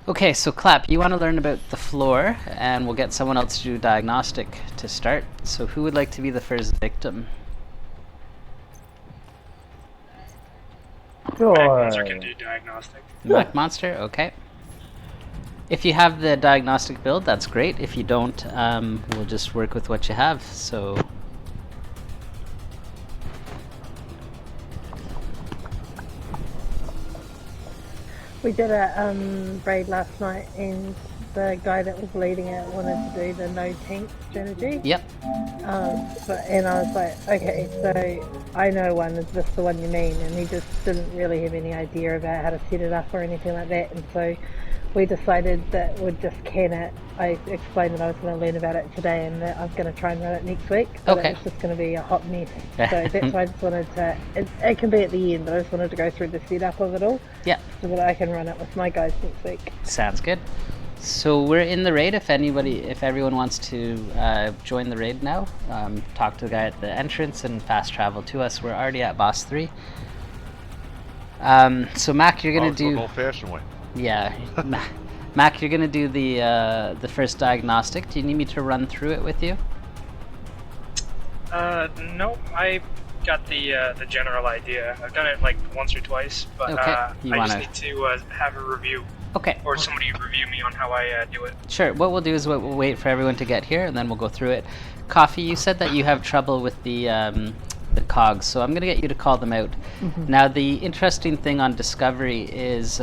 Okay, so Clap, you want to learn about the floor, and we'll get someone else to do diagnostic to start. So who would like to be the first victim? Mac Monster Sure. can do diagnostic. Mac Monster, okay. If you have the diagnostic build, that's great. If you don't, we'll just work with what you have. So We did a raid last night, and the guy that was leading it wanted to do the no tank strategy. yep. And I was like, okay, so I know one, is this the one you mean? And he just didn't really have any idea about how to set it up or anything like that. And so we decided that we'd just can it. I explained that I was going to learn about it today, and that I was going to try and run it next week. But Okay. it's just going to be a hot mess. So that's why I just wanted to. It can be at the end, but I just wanted to go through the setup of it all. Yeah. So that I can run it with my guys next week. Sounds good. So we're in the raid. If everyone wants to join the raid now, talk to the guy at the entrance and fast travel to us. We're already at boss 3. So Mac, you're gonna do old-fashioned way. Yeah, Mac, you're gonna do the first diagnostic. Do you need me to run through it with you? No, I got the general idea. I've done it like once or twice, but Okay. I wanna- just need to have a review, Okay. or somebody review me on how I do it. Sure. What we'll do is we'll wait for everyone to get here, and then we'll go through it. Coffee, you said that you have trouble with the cogs, so I'm gonna get you to call them out. Now, the interesting thing on Discovery is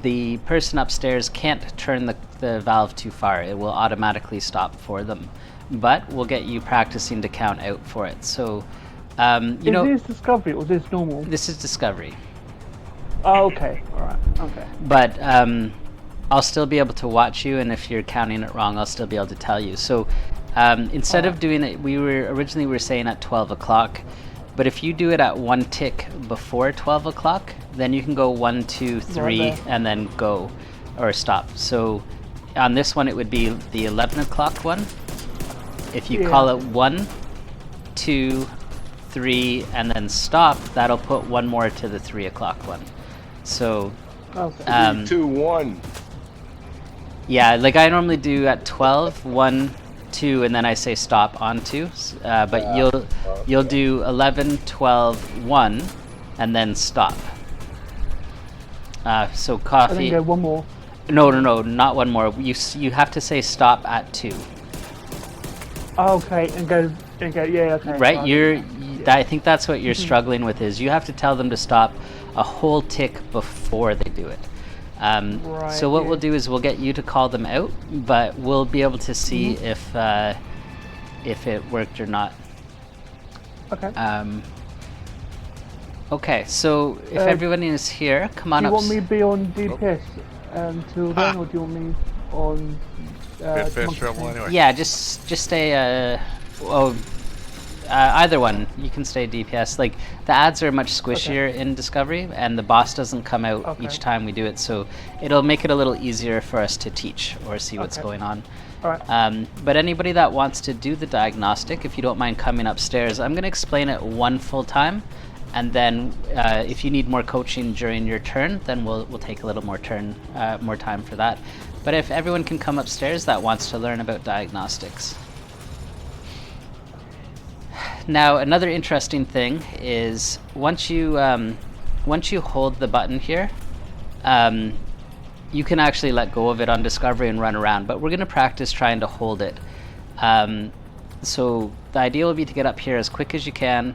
the person upstairs can't turn the valve too far. It will automatically stop for them. But we'll get you practicing to count out for it. So, Is this Discovery or this normal? this is Discovery. Oh, okay. Alright. Okay. But I'll still be able to watch you, and if you're counting it wrong, I'll still be able to tell you. So instead of doing it, we were saying at 12 o'clock, but if you do it at one tick before 12 o'clock, then you can go 1, 2, 3, there. and then go or stop. So on this one, it would be the 11 o'clock one. If you call it 1, 2, 3, and then stop, that'll put one more to the 3 o'clock one. So Okay. 2, 1. yeah, like I normally do at 12, 1, 2, and then I say stop on 2. But you'll do 11, 12, 1, and then stop. So And then coffee. go one more. No, not one more. You have to say stop at 2. Oh, okay. And go. Yeah. Okay. Right? I think that's what you're struggling with, is you have to tell them to stop a whole tick before they do it. Right, So what yeah. we'll do is we'll get you to call them out, but we'll be able to see if it worked or not. Okay. Okay, so if everyone is here, come on Do you up. want me to be on DPS until then, or do you want me on? Fast travel anyway. Yeah, just stay. Either one. You can stay DPS. Like the ads are much squishier in Discovery, and the boss doesn't come out each time we do it, so it'll make it a little easier for us to teach or see what's going on. Alright. But anybody that wants to do the diagnostic, if you don't mind coming upstairs, I'm going to explain it one full time, and then if you need more coaching during your turn, then we'll take a little more time for that. But if everyone can come upstairs that wants to learn about diagnostics. Now, another interesting thing is once you hold the button here, you can actually let go of it on Discovery and run around, but we're going to practice trying to hold it. So the idea will be to get up here as quick as you can.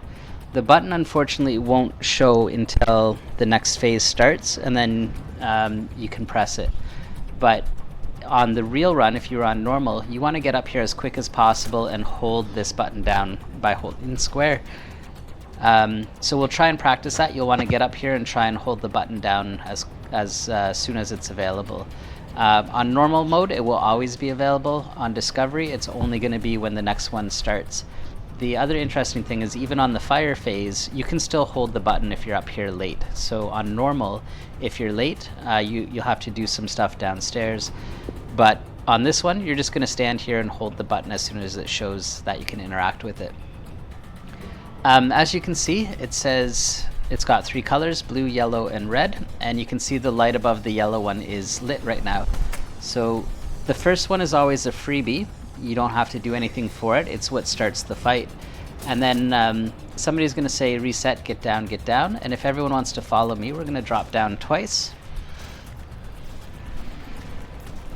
The button unfortunately won't show until the next phase starts, and then you can press it. But on the real run, if you're on normal, you want to get up here as quick as possible and hold this button down by holding square. So we'll try and practice that. You'll want to get up here and try and hold the button down as soon as it's available. On normal mode, it will always be available. On Discovery, it's only going to be when the next one starts. The other interesting thing is even on the fire phase, you can still hold the button if you're up here late. So on normal, if you're late, you'll have to do some stuff downstairs. But on this one, you're just going to stand here and hold the button as soon as it shows that you can interact with it. As you can see, it says It's got 3 colors, blue, yellow, and red, and you can see the light above the yellow one is lit right now. So the first one is always a freebie. You don't have to do anything for it. It's what starts the fight. And then somebody's going to say reset, get down, and if everyone wants to follow me, we're going to drop down twice.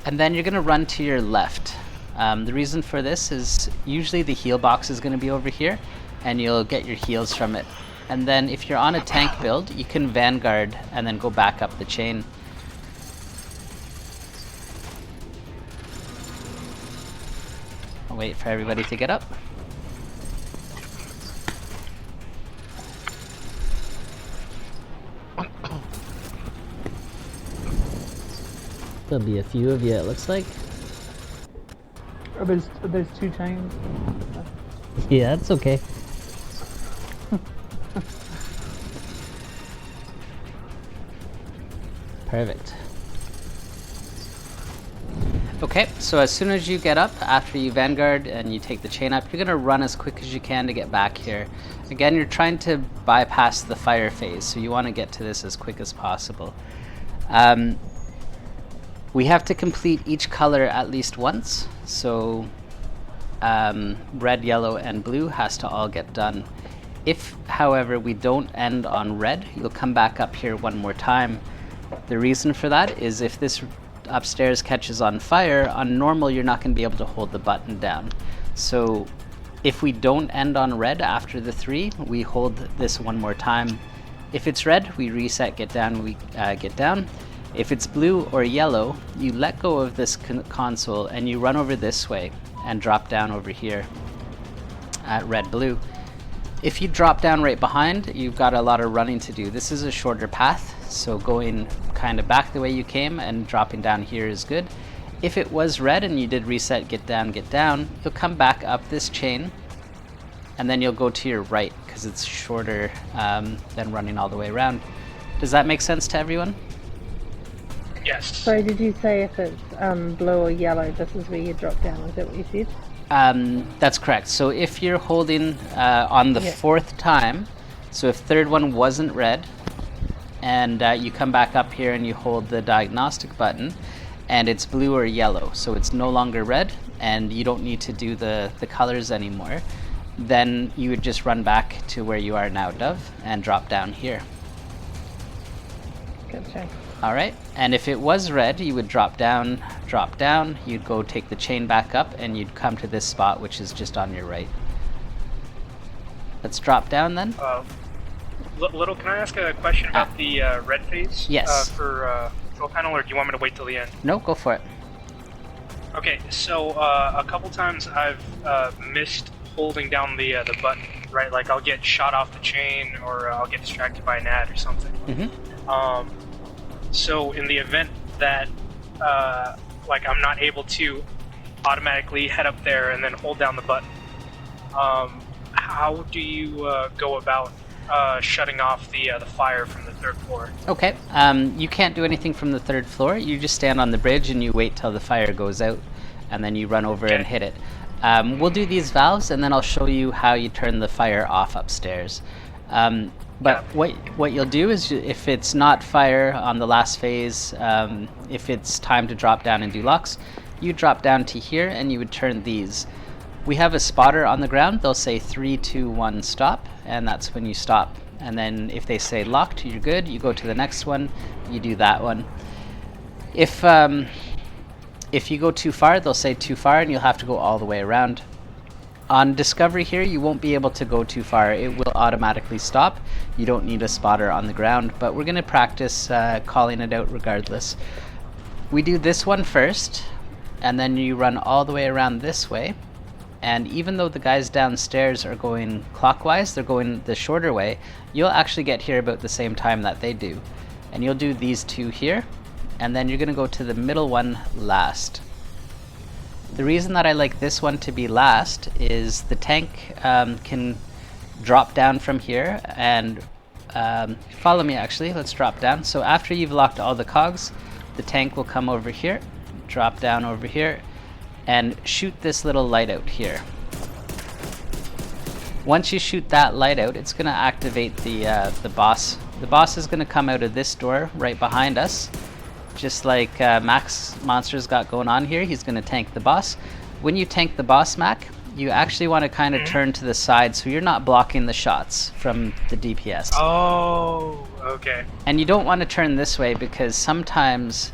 And then you're going to run to your left. The reason for this is usually the heal box is going to be over here, and you'll get your heals from it. And then if you're on a tank build, you can vanguard and then go back up the chain. I'll wait for everybody to get up. There'll be a few of you, it looks like. Oh, there's 2 chains. Yeah, that's okay. Perfect. Okay, so as soon as you get up, after you vanguard and you take the chain up, you're going to run as quick as you can to get back here. Again, you're trying to bypass the fire phase, so you want to get to this as quick as possible. We have to complete each color at least once, so red, yellow, and blue has to all get done. If, however, we don't end on red, you'll come back up here one more time. The reason for that is if this upstairs catches on fire, on normal you're not going to be able to hold the button down. So if we don't end on red after the 3, we hold this one more time. If it's red, we reset, get down, we get down. If it's blue or yellow, you let go of this console and you run over this way and drop down over here at red, blue. If you drop down right behind, you've got a lot of running to do. This is a shorter path, so going kind of back the way you came and dropping down here is good. If it was red and you did reset, get down, you'll come back up this chain and then you'll go to your right because it's shorter than running all the way around. Does that make sense to everyone? Yes. So did you say if it's blue or yellow, this is where you drop down? Is that what you said? That's correct. So if you're holding on the 4th time, so if 3rd one wasn't red, and you come back up here and you hold the diagnostic button, and it's blue or yellow, so it's no longer red, and you don't need to do the colors anymore, then you would just run back to where you are now, Dove, and drop down here. Gotcha. Alright, and if it was red, you would drop down, you'd go take the chain back up, and you'd come to this spot, which is just on your right. Let's drop down then. Little, can I ask a question about the red phase? Yes. For control panel, or do you want me to wait till the end? No, go for it. Okay, so a couple times I've missed holding down the button, right? Like I'll get shot off the chain, or I'll get distracted by an ad or something. Mm-hmm. So in the event that like I'm not able to automatically head up there and then hold down the button, how do you go about shutting off the fire from the 3rd floor? Okay, you can't do anything from the 3rd floor. You just stand on the bridge and you wait till the fire goes out, and then you run over and hit it. We'll do these valves, and then I'll show you how you turn the fire off upstairs. But what you'll do is, if it's not fire on the last phase, if it's time to drop down and do locks, you drop down to here and you would turn these. We have a spotter on the ground. They'll say 3, 2, 1, stop, and that's when you stop. And then if they say locked, you're good. You go to the next one, you do that one. If you go too far, they'll say too far, and you'll have to go all the way around. On discovery here, you won't be able to go too far. It will automatically stop. You don't need a spotter on the ground, but we're going to practice calling it out regardless. We do this one first, and then you run all the way around this way. And even though the guys downstairs are going clockwise, they're going the shorter way, you'll actually get here about the same time that they do. And you'll do these 2 here, and then you're going to go to the middle one last. The reason that I like this one to be last is the tank can drop down from here, and follow me actually, let's drop down. So after you've locked all the cogs, the tank will come over here, drop down over here, and shoot this little light out here. Once you shoot that light out, it's going to activate the boss. The boss is going to come out of this door right behind us, just like Mac's monster's got going on here. He's going to tank the boss. When you tank the boss, Mac, you actually want to kind of turn to the side so you're not blocking the shots from the DPS. Oh, okay. And you don't want to turn this way because sometimes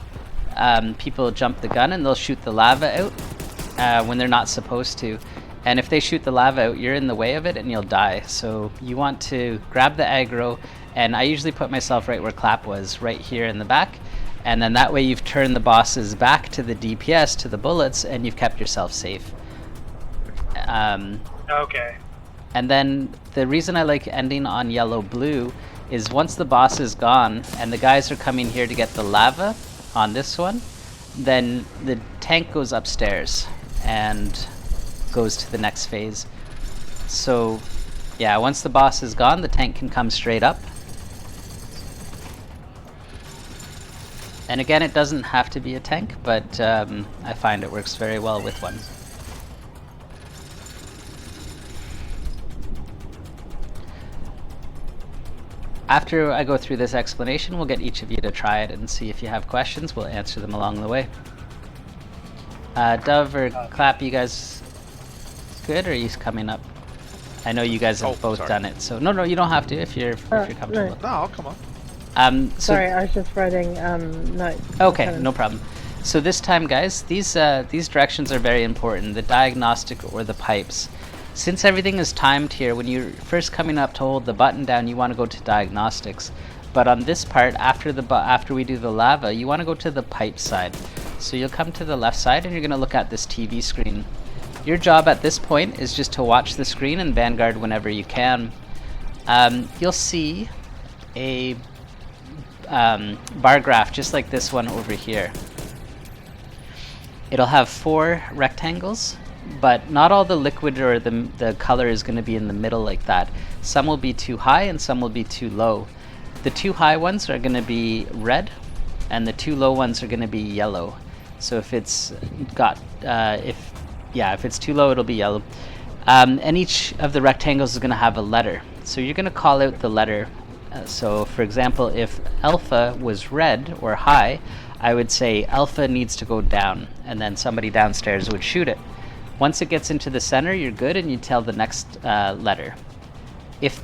people jump the gun and they'll shoot the lava out when they're not supposed to. And if they shoot the lava out, you're in the way of it and you'll die. So you want to grab the aggro, and I usually put myself right where Clap was, right here in the back. And then that way you've turned the bosses back to the DPS, to the bullets, and you've kept yourself safe. Okay. And then the reason I like ending on yellow-blue is once the boss is gone and the guys are coming here to get the lava on this one, then the tank goes upstairs and goes to the next phase. So yeah, once the boss is gone, the tank can come straight up. And again, it doesn't have to be a tank, but I find it works very well with one. After I go through this explanation, we'll get each of you to try it and see if you have questions. We'll answer them along the way. Dove or Clap, you guys good, or are you coming up? I know you guys have both done it, so no, you don't have to if you're comfortable. No, I'll come on. Sorry, I was just writing notes. Okay, no problem. So this time, guys, these directions are very important. The diagnostic or the pipes. Since everything is timed here, when you're first coming up to hold the button down, you want to go to diagnostics. But on this part, after we do the lava, you want to go to the pipe side. So you'll come to the left side and you're going to look at this TV screen. Your job at this point is just to watch the screen and vanguard whenever you can. You'll see a bar graph just like this one over here. It'll have 4 rectangles, but not all the liquid or the color is going to be in the middle like that. Some will be too high and some will be too low. The 2 high ones are going to be red and the 2 low ones are going to be yellow. So if it's if it's too low, it'll be yellow. And each of the rectangles is going to have a letter. So you're going to call out the letter. So for example, if alpha was red or high, I would say alpha needs to go down, and then somebody downstairs would shoot it. Once it gets into the center, you're good, and you tell the next letter. If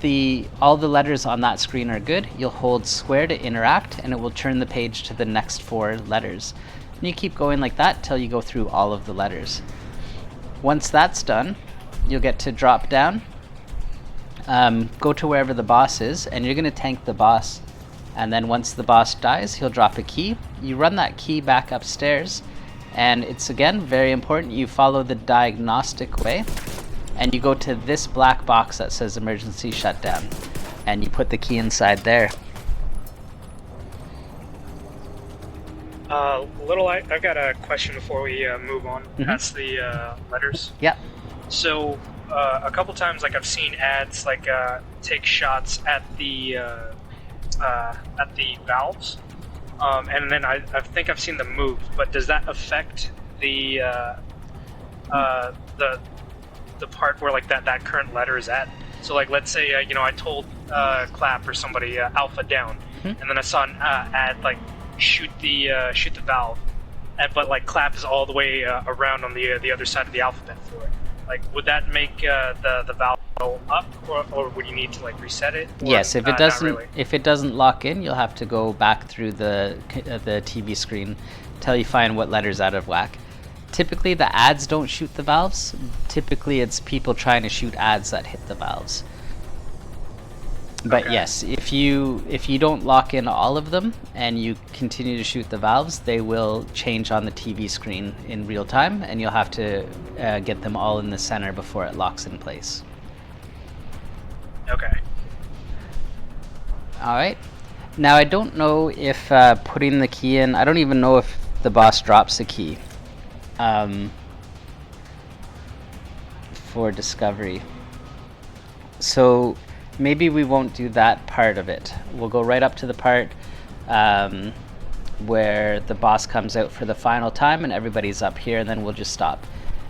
all the letters on that screen are good, you'll hold square to interact, and it will turn the page to the next 4 letters. And you keep going like that till you go through all of the letters. Once that's done, you'll get to drop down, go to wherever the boss is, and you're going to tank the boss. And then once the boss dies, he'll drop a key. You run that key back upstairs, and it's again very important you follow the diagnostic way, and you go to this black box that says emergency shutdown, and you put the key inside there. I've got a question before we move on. That's the letters. Yep. So a couple times, like I've seen ads like take shots at the valves, and then I think I've seen them move. But does that affect the part where like that current letter is at? So like let's say I told Clap or somebody alpha down, and then I saw an ad like shoot the valve, but like Clap is all the way around on the other side of the alphabet for it. Like, would that make the valve go up, or would you need to like reset it? Or, yes, if it doesn't really? If it doesn't lock in, you'll have to go back through the TV screen till you find what letter's out of whack. Typically, the ads don't shoot the valves. Typically, it's people trying to shoot ads that hit the valves. But yes, if you don't lock in all of them and you continue to shoot the valves, they will change on the TV screen in real time, and you'll have to get them all in the center before it locks in place. Okay. All right. Now I don't know if putting the key in. I don't even know if the boss drops the key for discovery. So maybe we won't do that part of it. We'll go right up to the part where the boss comes out for the final time and everybody's up here, and then we'll just stop.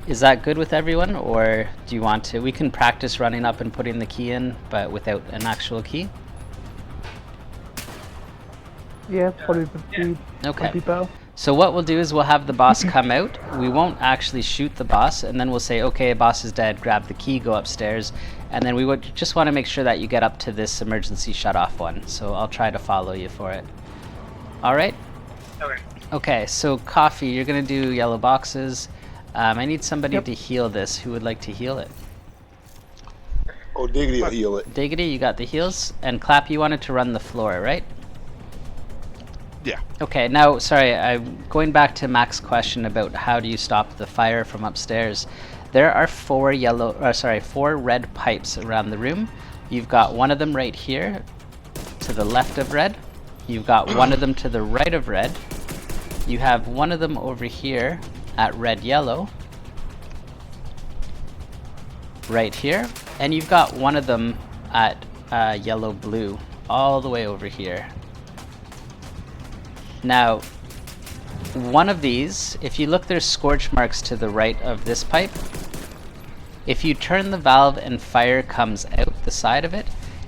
Is that good with everyone, or do you want to? We can practice running up and putting the key in, but without an actual key. Yeah, probably Okay. would be better. So what we'll do is we'll have the boss come out. We won't actually shoot the boss, and then we'll say, okay, boss is dead, grab the key, go upstairs, and then we would just want to make sure that you get up to this emergency shut-off one. So I'll try to follow you for it. All right? Okay. Okay, so Coffee, you're going to do yellow boxes. I need somebody to heal this. Who would like to heal it? Oh, Diggity will heal it. Diggity, you got the heals. And Clap, you wanted to run the floor, right? Yeah. Okay, now, sorry, I'm going back to Mac's question about how do you stop the fire from upstairs. There are four red pipes around the room. You've got one of them right here to the left of red. You've got one of them to the right of red. You have one of them over here at red-yellow. Right here. And you've got one of them at yellow-blue, all the way over here. Now, one of these, if you look, there's scorch marks to the right of this pipe. If you turn the valve and fire comes out the side of it,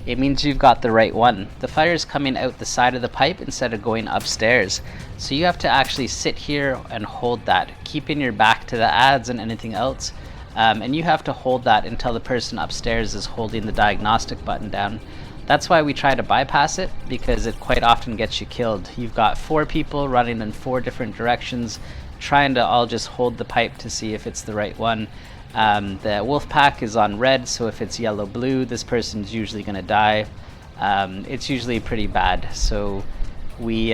it means you've got the right one. The fire is coming out the side of the pipe instead of going upstairs. So you have to actually sit here and hold that, keeping your back to the ads and anything else. And you have to hold that until the person upstairs is holding the diagnostic button down. That's why we try to bypass it, because it quite often gets you killed. You've got 4 people running in 4 different directions, trying to all just hold the pipe to see if it's the right one. The wolf pack is on red, so if it's yellow-blue, this person's usually going to die. It's usually pretty bad, so we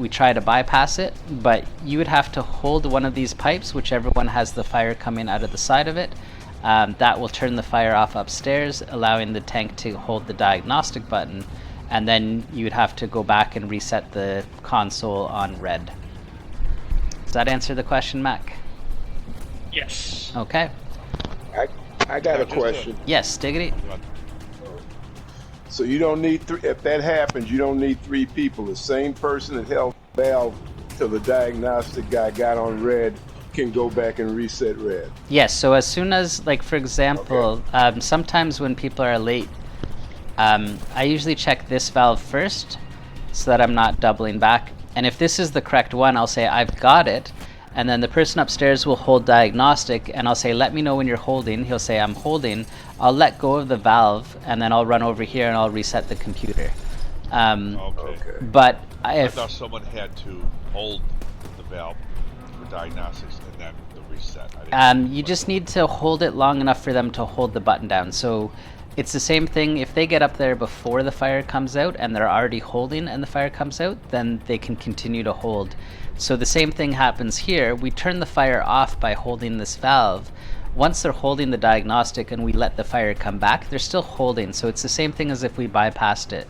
try to bypass it, but you would have to hold one of these pipes, whichever one has the fire coming out of the side of it. That will turn the fire off upstairs, allowing the tank to hold the diagnostic button, and then you would have to go back and reset the console on red. Does that answer the question, Mac? Yes. Okay. I got a question. Yes, Diggity. So you don't need if that happens, you don't need 3 people. The same person that held the valve till the diagnostic guy got on red can go back and reset red. Yes, so as soon as, like, for example, sometimes when people are late, I usually check this valve first so that I'm not doubling back. And if this is the correct one, I'll say, I've got it. And then the person upstairs will hold diagnostic, and I'll say, let me know when you're holding. He'll say, I'm holding. I'll let go of the valve, and then I'll run over here and I'll reset the computer. Okay. But I thought someone had to hold the valve for diagnostics and then the reset. You just need to hold it long enough for them to hold the button down. So it's the same thing. If they get up there before the fire comes out and they're already holding and the fire comes out, then they can continue to hold. So the same thing happens here. We turn the fire off by holding this valve. Once they're holding the diagnostic and we let the fire come back, they're still holding. So it's the same thing as if we bypassed it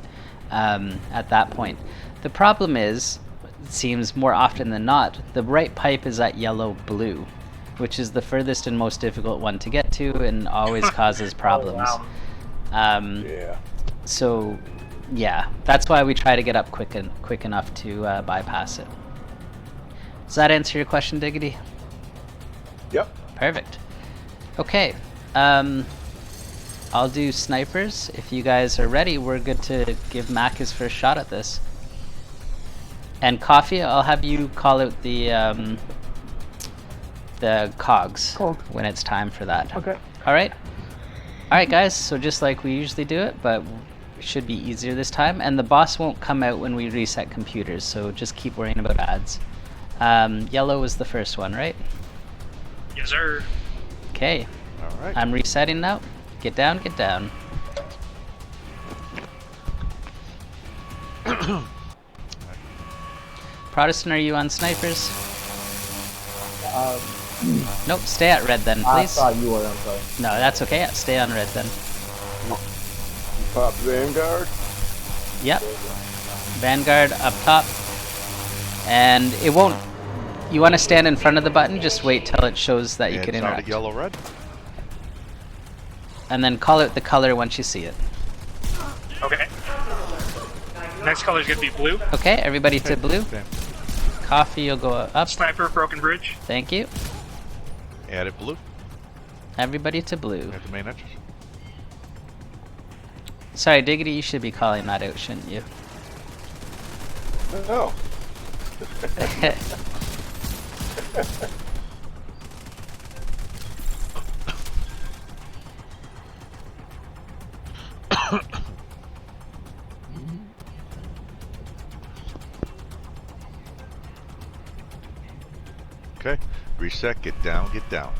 at that point. The problem is, it seems more often than not, the right pipe is at yellow-blue, which is the furthest and most difficult one to get to and always causes problems. Oh, wow. Yeah. So, yeah, that's why we try to get up quick enough to bypass it. Does that answer your question, Diggity? Yep. Perfect. Okay. I'll do snipers. If you guys are ready, we're good to give Mac his first shot at this. And Coffee, I'll have you call out the cogs when it's time for that. Okay. All right. All right, guys. So just like we usually do it, but it should be easier this time. And the boss won't come out when we reset computers, so just keep worrying about ads. Yellow was the first one, right? Yes, sir. Okay. All right. I'm resetting now. Get down, get down. Protestant, are you on snipers? Nope, stay at red then, I please. thought you were, I'm sorry. No, that's okay. Yeah, stay on red then. Pop Vanguard. Yep. Vanguard up top. And it won't... You want to stand in front of the button, just wait till it shows that you And can it's on interact. the yellow-red. And then call out the color once you see it. Okay. Next color is going to be blue. Okay, everybody to blue. Then Coffee, you'll go up. Sniper, broken bridge. Thank you. add it blue. Everybody to blue. At the main entrance. Sorry, Diggity, you should be calling that out, shouldn't you? Oh. Okay. Reset. Get down. Get down.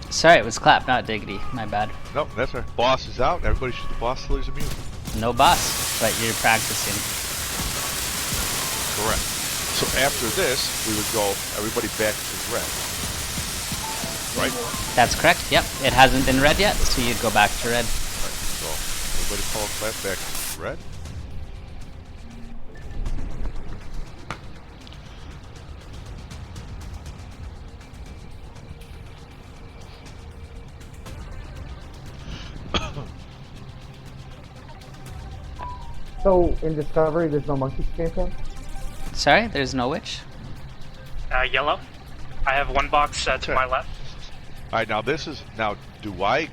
Sorry, it was Clap, not Diggity. My bad. Nope, that's right. Boss is out. Everybody shoot the boss till he's immune. No boss, but you're practicing. Correct. So after this, we would go everybody back to red. Right? That's correct. Yep. It hasn't been red yet, so you'd go back to red. Right. So everybody follow Clap back to red. So in Discovery, there's no monkey scarecrow. Sorry, there's no witch. Yellow. I have one box to my left. All right. Now this is Do I?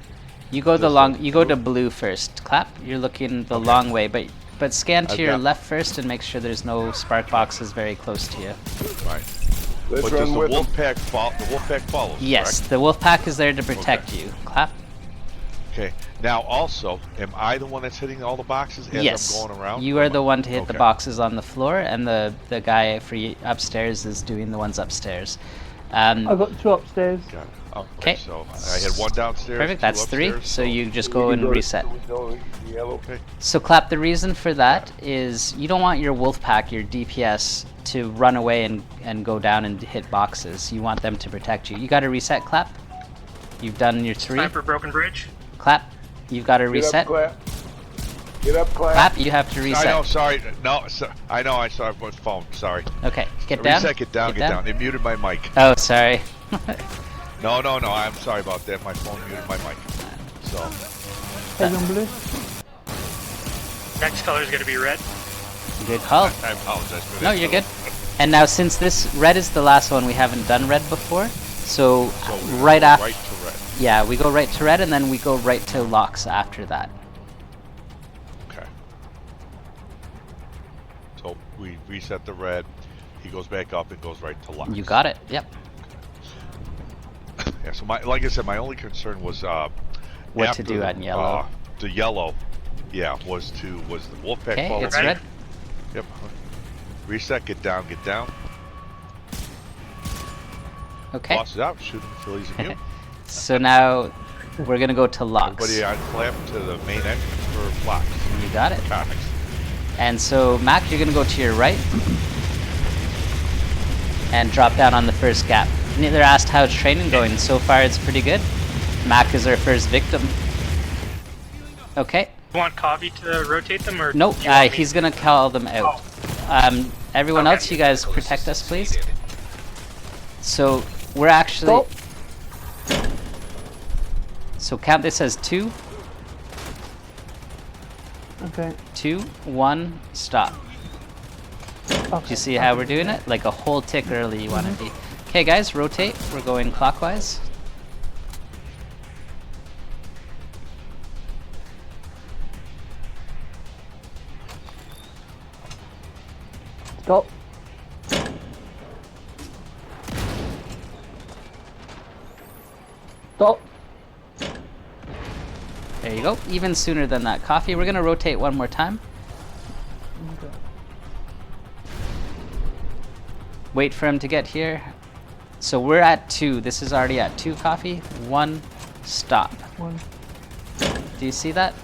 You go the This long. is You go to blue? blue first. Clap. You're looking the long way, but scan to I've your got- left first and make sure there's no spark boxes very close to you. Right. Let's But does run the with them. wolf pack follow? The wolf pack follows. Yes, Correct? the wolf pack is there to protect you. Clap. Okay. Now also, am I the one that's hitting all the boxes as Yes, I'm going around? you are the one to hit the Okay. boxes on the floor, and the guy for you upstairs is doing the ones upstairs. I've got 2 upstairs. Got it. Oh, 'Kay. okay. So I had one downstairs. Perfect. 2 That's 3. upstairs, So you just go We and can to- reset. we go yellow. Okay. So Clap, the reason for that is you don't want your wolf pack, your DPS, to run away and go down and hit boxes. You want them to protect you. You got to reset, Clap. You've done your 3. Time for Broken Bridge. Clap. You've got to Get reset. up, Clap. Get up, Clap. Clap. You have to I know. reset. Sorry. No. I know. I saw my phone. Sorry. Okay. Get down. Reset. Get down. Get down. It muted my mic. Oh, sorry. No. I'm sorry about that. My phone muted my mic. So. Head on blue. Next color is going to be red. Good call. I apologize for that. No, you're good. And now since this red is the last one, we haven't done red before. So So we right go after. Right to red. Yeah, we go right to red, and then we go right to locks after that. Okay. So we reset the red. He goes back up and goes right to lock. You got it. Yep. Yeah. So like I said, my only concern was What after, to do on yellow. The yellow, yeah, was the wolf pack Okay, follow it's me? red. Yep. Reset. Get down. Get down. Okay. Boss is out. Shoot him until he's immune. So now we're gonna go to locks. Everybody on Clap to the main entrance for locks. You got it. Comics. And so Mac, you're gonna go to your right and drop down on the first gap. Neither asked how's training going. So far, it's pretty good. Mac is our first victim. Okay. You want Coffee to rotate them, or Nope. do you want me- He's gonna call them out. Everyone Okay. else, you guys protect us, please. So we're actually. Stop. So count this as 2, Okay. 2, 1, stop. Do you see how we're doing it? Like a whole tick early you want to be. Okay guys, rotate. We're going clockwise. Stop. Stop. There you go. Even sooner than that. Coffee, we're going to rotate one more time. Okay. Wait for him to get here. So we're at 2. This is already at 2, Coffee. 1, stop. 1. Do you see that?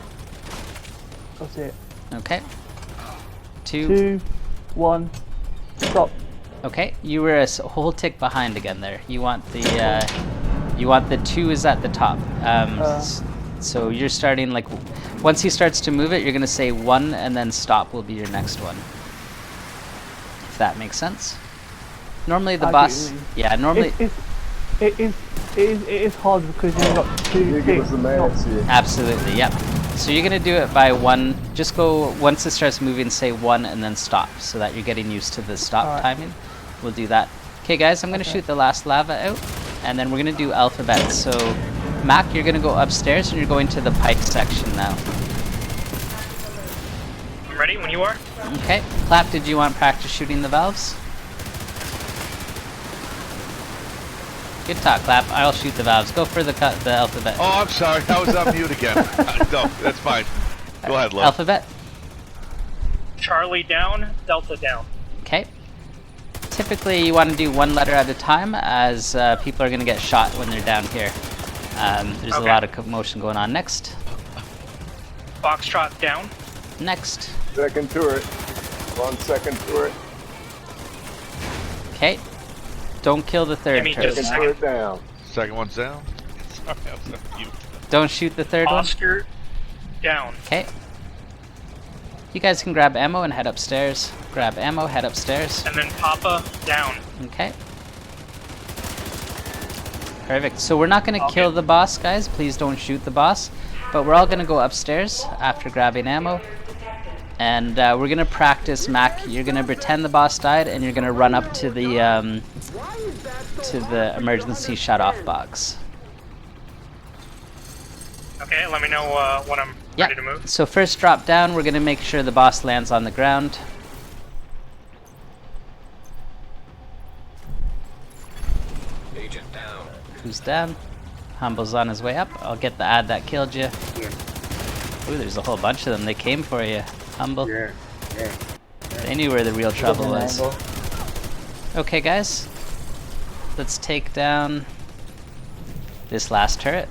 That's it. Okay. 2. 2. 1. Stop. Okay. You were a whole tick behind again there. You want the 2 is at the top. So you're starting like, once he starts to move it, you're going to say 1 and then stop will be your next one. If that makes sense. Normally the I get what boss, you mean. yeah, normally, It is hard because you've got 2 You give ticks. us the maths here. absolutely, yep. So you're going to do it by 1, just go, once it starts moving, say 1 and then stop, so that you're getting used to the stop Alright. timing. We'll do that. Okay guys, I'm going to Okay. shoot the last lava out. and then we're gonna do alphabet. So, Mac, you're gonna go upstairs, and you're going to the pipe section now. I'm ready when you are. Okay. Clap, did you want practice shooting the valves? Good talk, Clap. I'll shoot the valves. Go for the alphabet. Oh, I'm sorry. I was on mute again. No, that's fine. Go ahead, Love. Alphabet. Charlie down, Delta down. Okay. Typically, you want to do one letter at a time, as people are going to get shot when they're down here. There's a lot of commotion going on. Next. Foxtrot down. Next. Second turret. One second turret. Okay. Don't kill the third Give me turret. just a Second turret down. Second one's down. Sorry, I was on mute. Don't shoot the third one. Oscar down. Okay. You guys can grab ammo and head upstairs. Grab ammo, head upstairs. And then Papa down. Okay. Perfect. So we're not going to kill the boss, guys. Please don't shoot the boss. But we're all going to go upstairs after grabbing ammo. And we're going to practice, Mac. You're going to pretend the boss died, and you're going to run up to the emergency shut-off box. Okay, let me know when I'm ready to move. So first drop down, we're going to make sure the boss lands on the ground. Agent down. Who's down? Humble's on his way up. I'll get the ad that killed you. Ooh, there's a whole bunch of them. They came for you, Humble. They knew where the real trouble was. Okay, guys. Let's take down this last turret.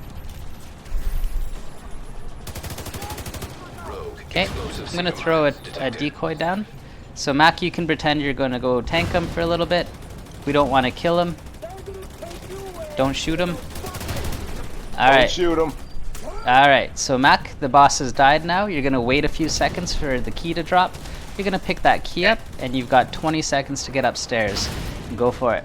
Okay, I'm gonna throw a decoy down. So Mac, you can pretend you're gonna go tank him for a little bit. We don't want to kill him. Don't shoot him. Alright. Don't shoot him. Alright, so Mac, the boss has died now. You're gonna wait a few seconds for the key to drop. You're gonna pick that key up, and you've got 20 seconds to get upstairs. Go for it.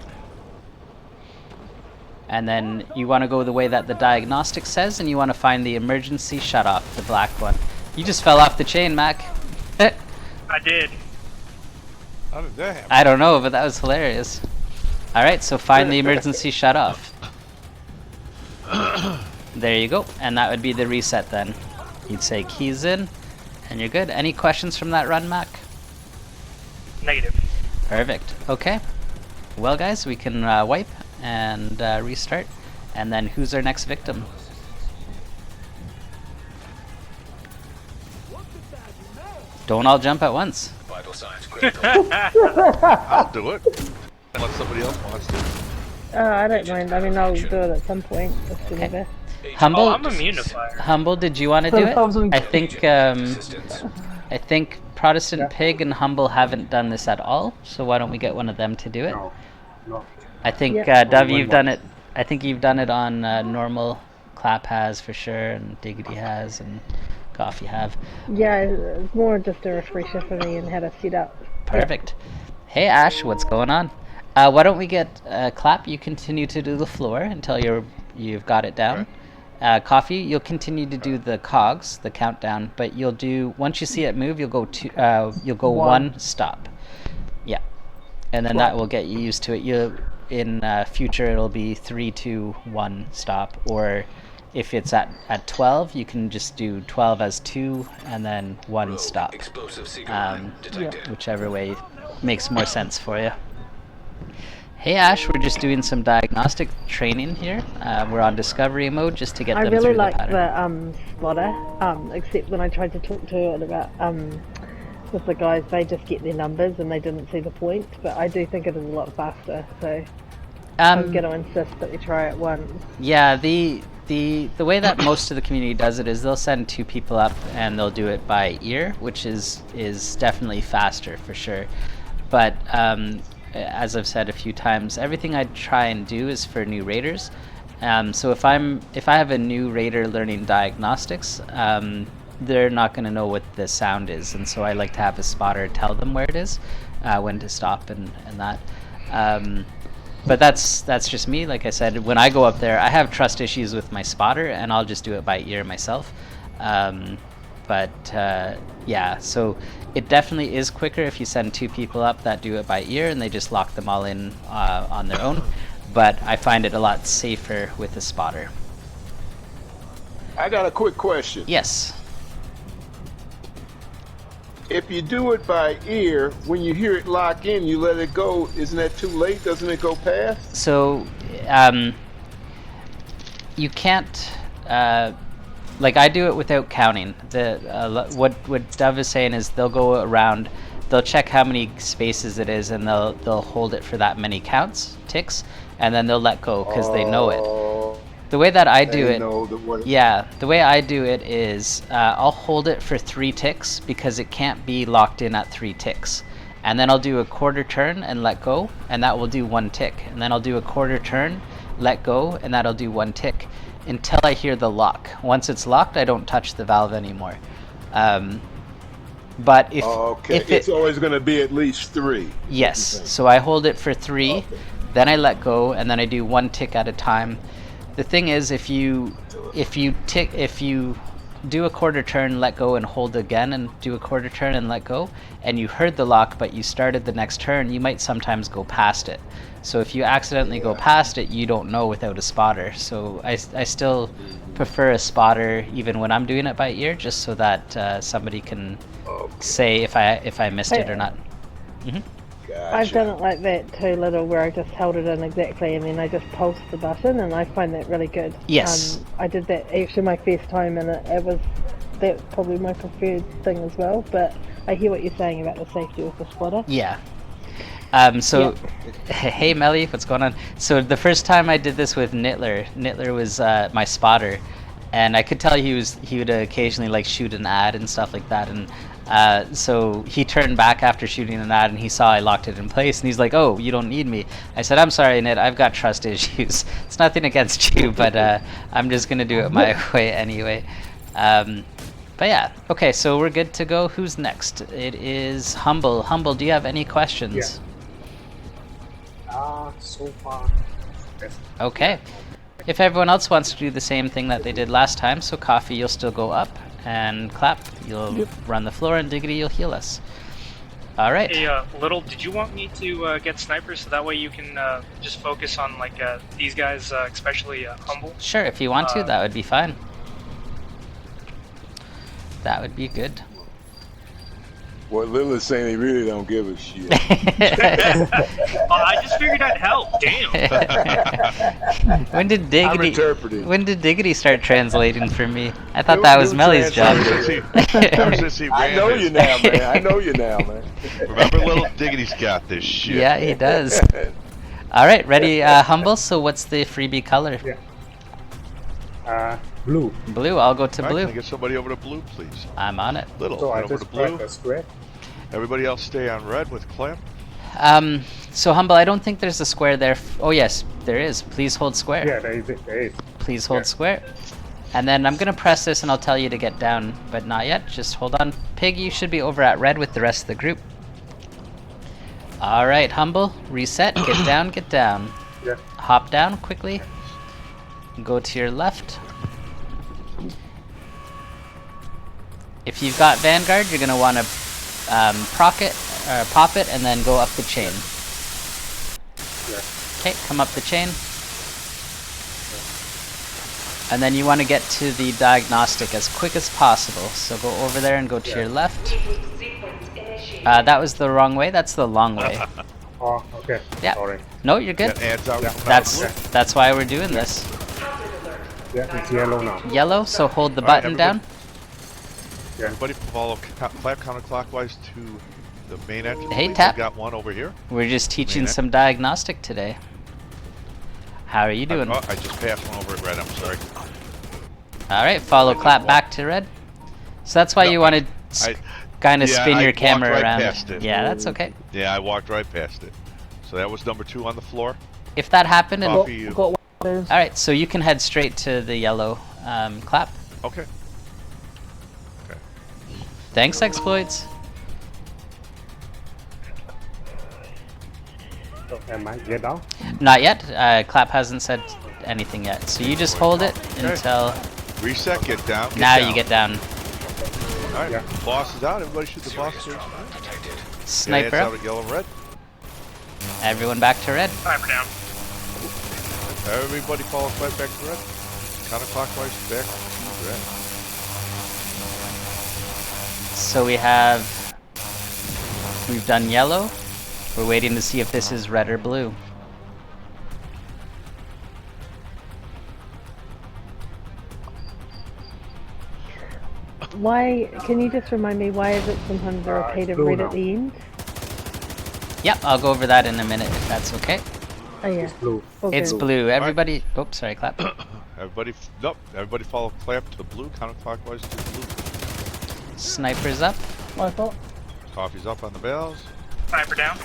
And then you want to go the way that the diagnostic says, and you want to find the emergency shutoff, the black one. You just fell off the chain, Mac. I did. How did that happen? I don't know, but that was hilarious. Alright, so find the emergency shutoff. There you go, and that would be the reset then. You'd say keys in, and you're good. Any questions from that run, Mac? Negative. Perfect. Okay. Well, guys, we can wipe and restart. And then who's our next victim? Don't all jump at once. Vital signs critical. I'll do it. Unless somebody else wants to. I don't mind. I mean, I'll do it at some point. That's Okay. okay. Humble, Oh, I'm immune to fire. Humble, did you want to do it? Assistance. I think Protestant Pig and Humble haven't done this at all. So why don't we get one of them to do it? I think Dove, you've done it. I think you've done it on normal. Clap has for sure, and Diggity has, and Coffee have. Yeah, it's more just a refresher for me and how to set up. Perfect. Hey Ash, what's going on? Why don't we get Clap? You continue to do the floor until you've got it down. Coffee, you'll continue to do the cogs, the countdown, but you'll do once you see it move, you'll go one stop. Yeah, and then that will get you used to it. In future it'll be 3, 2, 1 stop, or if it's at 12, you can just do 12 as 2 and then 1 stop. Explosive signal detected. Whichever way makes more sense for you. Hey Ash, we're just doing some diagnostic training here. We're on discovery mode just to get I them really through like the pattern. the spotter, except when I tried to talk to it about with the guys, they just get their numbers and they didn't see the point. But I do think it is a lot faster, so I'm going to insist that we try it once. Yeah, the way that most of the community does it is they'll send 2 people up and they'll do it by ear, which is definitely faster for sure. But as I've said a few times, everything I try and do is for new raiders. So if I have a new raider learning diagnostics, they're not going to know what the sound is, and so I like to have a spotter tell them where it is, when to stop and that. But that's just me. Like I said, when I go up there, I have trust issues with my spotter, and I'll just do it by ear myself. Yeah, so it definitely is quicker if you send 2 people up that do it by ear and they just lock them all in on their own. but I find it a lot safer with a spotter. I got a quick question. Yes. If you do it by ear, when you hear it lock in, you let it go. Isn't that too late? Doesn't it go past? So, you can't. Like I do it without counting. What Dove is saying is they'll go around, they'll check how many spaces it is, and they'll hold it for that many ticks, and then they'll let go because they know it. The way that I do it, the way I do it is I'll hold it for 3 ticks because it can't be locked in at 3 ticks. And then I'll do a quarter turn and let go, and that will do 1 tick. And then I'll do a quarter turn, let go, and that'll do 1 tick until I hear the lock. Once it's locked, I don't touch the valve anymore. But if it's always going to be at least 3. Yes, so I hold it for 3, then I let go, and then I do 1 tick at a time. The thing is, if you do a quarter turn, let go, and hold again, and do a quarter turn and let go, and you heard the lock, but you started the next turn, you might sometimes go past it. So if you accidentally go past it, you don't know without a spotter. So I still prefer a spotter even when I'm doing it by ear, just so that somebody can say if I missed it or not. Mm-hmm. Gotcha. I've done it like that too, little, where I just held it in exactly, and then I just pulsed the button, and I find that really good. Yes. I did that actually my first time, and that's probably my preferred thing as well. But I hear what you're saying about the safety with the spotter. Yeah. Hey Melly, what's going on? So the first time I did this with Nittler was my spotter, and I could tell he would occasionally like shoot an ad and stuff like that, and so he turned back after shooting an ad and he saw I locked it in place, and he's like, "Oh, you don't need me." I said, "I'm sorry, Nit, I've got trust issues. It's nothing against you, but I'm just gonna do it my way anyway." But yeah, okay, so we're good to go. Who's next? It is Humble. Humble, do you have any questions? Yeah. So far. Yes. Okay. If everyone else wants to do the same thing that they did last time, so Coffee, you'll still go up, and Clap, you'll run the floor, and Diggity, you'll heal us. All right. Hey, Little, did you want me to get snipers so that way you can just focus on like these guys, especially Humble? Sure, if you want to, that would be fine. That would be good. Well, Little's saying he really don't give a shit. I just figured I'd help. Damn. When did I'm Diggity start translating for me? I thought that was Melly's job. Ever since he I ran know his- you now, man. I know you now, man. Remember, Little Diggity's got this shit. Yeah, he does. All right, ready, Humble? So what's the freebie color? Yeah. Blue. Blue, I'll go to All right, blue. can I get somebody over to blue, please? I'm on it. Little, So I head over to just press blue. the square. Everybody else stay on red with Clem. So Humble, I don't think there's a square there. Oh yes, there is. Please hold square. Yeah, there is. There is. Please hold Yeah. square. And then I'm gonna press this and I'll tell you to get down, but not yet. Just hold on. Pig, you should be over at red with the rest of the group. All right, Humble, reset. Get down. Get down. Yeah. Hop down quickly. Go to your left. If you've got Vanguard, you're gonna want to pop it, and then go up the chain. Yeah. Okay, come up the chain. And then you want to get to the diagnostic as quick as possible. So go over there and go to your left. That was the wrong way. That's the long way. Oh, okay. Yeah. Sorry. No, you're good. Got ads out. coming out That's of blue. that's why we're doing this. Yeah, it's yellow now. Yellow. So hold the All right, button down. Yeah. Everybody follow Clap counterclockwise to the main entrance. Hey, please. Tap. We've got one over here. We're just teaching Minute. some diagnostic today. How are you doing? Oh, I just passed one over at red. I'm sorry. All right, follow Clap back to red. So that's why No, you want to I- kind of yeah, spin I your walked camera right around. past it. Yeah, that's okay. Yeah, I walked right past it. So that was number 2 on the floor. If that happened, and Coffee, you. Got one of those. all right, so you can head straight to the yellow Clap. Okay. Thanks, exploits. So am I get down? Not yet. Clap hasn't said anything yet. So you just hold it until Reset. Get down. now down. you get down. All right. Yeah. Boss is out. Everybody shoot the boss. Please. Sniper yeah, up. out at yellow and red. Everyone back to red. Sniper down. Everybody follow Clap back to red. Counterclockwise back to red. So we've done yellow. We're waiting to see if this is red or blue. Why? Can you just remind me why is it sometimes okay to blue read now. at the end? Yep, I'll go over that in a minute if that's okay. Oh yeah. It's blue. Okay. It's blue. Everybody. Oops, sorry, Clap. Everybody follow Clap to blue. Counterclockwise to blue. Sniper's up. My fault. Coffee's up on the valves. Sniper down.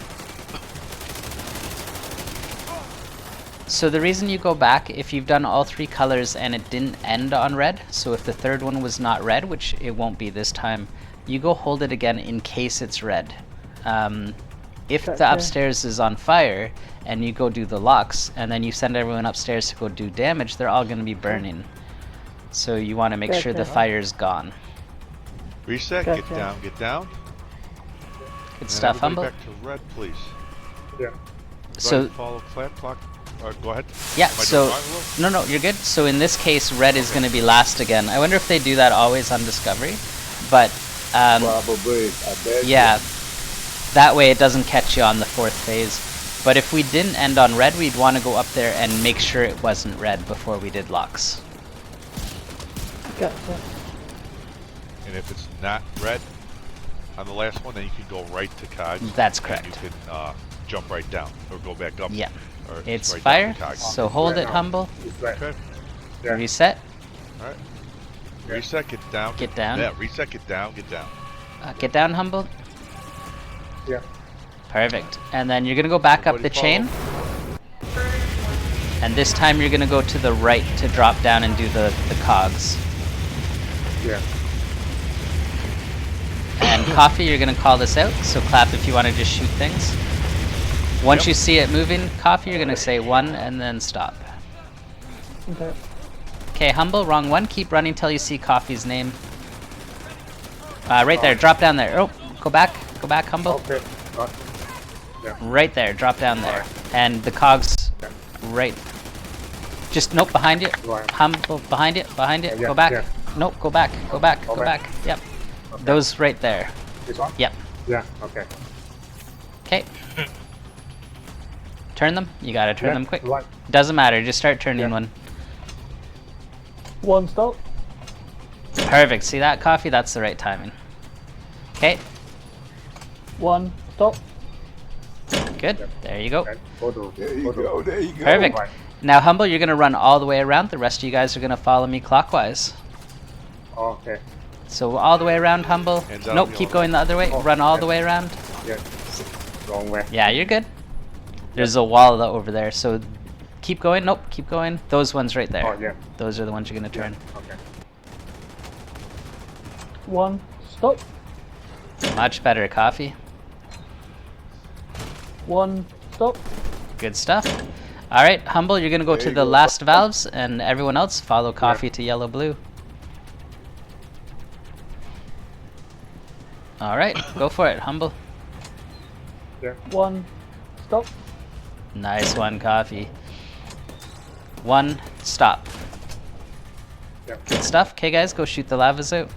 So the reason you go back, if you've done all 3 colors and it didn't end on red, so if the third one was not red, which it won't be this time, you go hold it again in case it's red. If the Gotcha. upstairs is on fire and you go do the locks and then you send everyone upstairs to go do damage, they're all going to be burning. So you want to make sure the Gotcha. fire's gone. Reset. Gotcha. Get down. Get down. Good And stuff, everybody Humble. back to red, please. Yeah. So- Everybody follow Clap clock. Go ahead. Yeah, Am I so doing wrong, Will? no, you're good. So in this case, red is going to be last again. I wonder if they do that always on Discovery, but Probably. I bet. yeah, that way it doesn't catch you on the 4th phase. But if we didn't end on red, we'd want to go up there and make sure it wasn't red before we did locks. Gotcha. And if it's not red on the last one, then you can go right to cogs. That's and correct. you can jump right down or go back up. Yeah, Or it's right fire. down to cogs. So hold Right it, now. Humble. It's red. Okay. Yeah. Reset. All right. Reset. Get down. Get down. Yeah. Reset. Get down. Get down. Get down, Humble. Yeah. Perfect. And then you're gonna go back up the Everybody chain. And this time you're gonna go to the right to drop down and do the cogs. Yeah. And Coffee, you're gonna call this out. So Clap if you want to just shoot things. Once you see it moving, Coffee, you're gonna say 1 and then stop. Okay. Okay, Humble, wrong one. Keep running till you see Coffee's name. Right there, drop down there. Oh, go back, Humble. Okay. Got. Right there, drop down there. And the cogs, right. Just, nope, behind you. Right. Humble, behind it, Yeah, go back. yeah. Nope, go back. Go back. Yep. Okay. Those right there. This one? Yep. Yeah. Okay. Okay. Turn them. You gotta turn Yeah, them quick. right. Doesn't matter, just start turning Yeah. one. 1 stop. Perfect. See that, Coffee? That's the right timing. Okay, 1 stop. good. There you go. Okay. Go to. There you go. There you go. Perfect. Right. Now, Humble, you're gonna run all the way around. The rest of you guys are gonna follow me clockwise. Okay. So all the way around, Humble. Hands out, Nope, you keep all going the other way. Oh, Run all yeah. the way around. Yeah. Wrong way. Yeah, you're good. There's a wall over there, so keep going. Nope, keep going. Those ones right there. Oh yeah. Those are the ones you're gonna turn. Okay. 1 stop. Much better, Coffee. 1 stop. Good stuff. All right, Humble, you're gonna go There to you the go. last valves, and everyone else follow Coffee to yellow blue. All right, go for it, Humble. Yeah. 1 stop. Nice one, Coffee. 1 stop. Yeah. Good stuff. Okay, guys, go shoot the lavas out.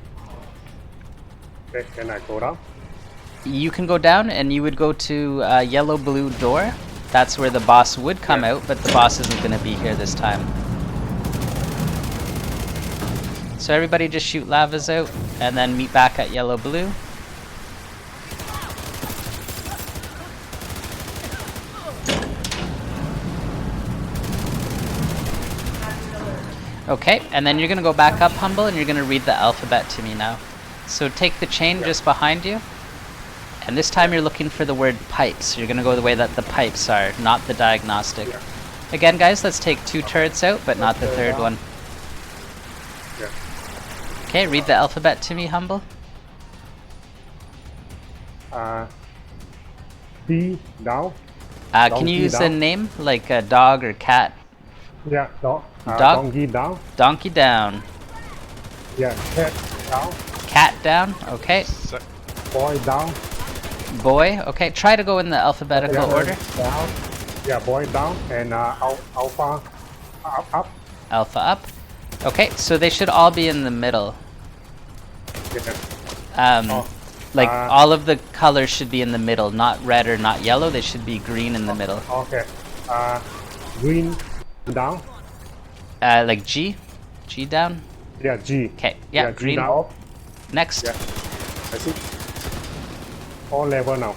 Okay. Can I go down? You can go down, and you would go to yellow blue door. That's where the boss would come out, but the boss isn't going to be here this time. So everybody just shoot lavas out, and then meet back at yellow blue. Okay, and then you're going to go back up, Humble, and you're going to read the alphabet to me now. So take the chain just behind you, and this time you're looking for the word pipes. You're going to go the way that the pipes are, not the diagnostic. Yeah. Again, guys, let's take 2 turrets out, but not the third one. Yeah. Okay, read the alphabet to me, Humble. D down. Can Donkey you use a down. name, like a dog or cat? Yeah. Dog. Dog? Donkey down. Donkey down. Yeah. Cat down. Cat down, okay. Boy down. Boy, okay. Try to go in the alphabetical Yeah, order. Down. Yeah, boy down and alpha up. Alpha up. Okay, so they should all be in the middle. Yeah. Like all of the colors should be in the middle, not red or not yellow. They should be green in the middle. Okay. Green down. Like G down. Yeah, G. Okay, yeah, G green. down. Next. Yeah. I see. All level now.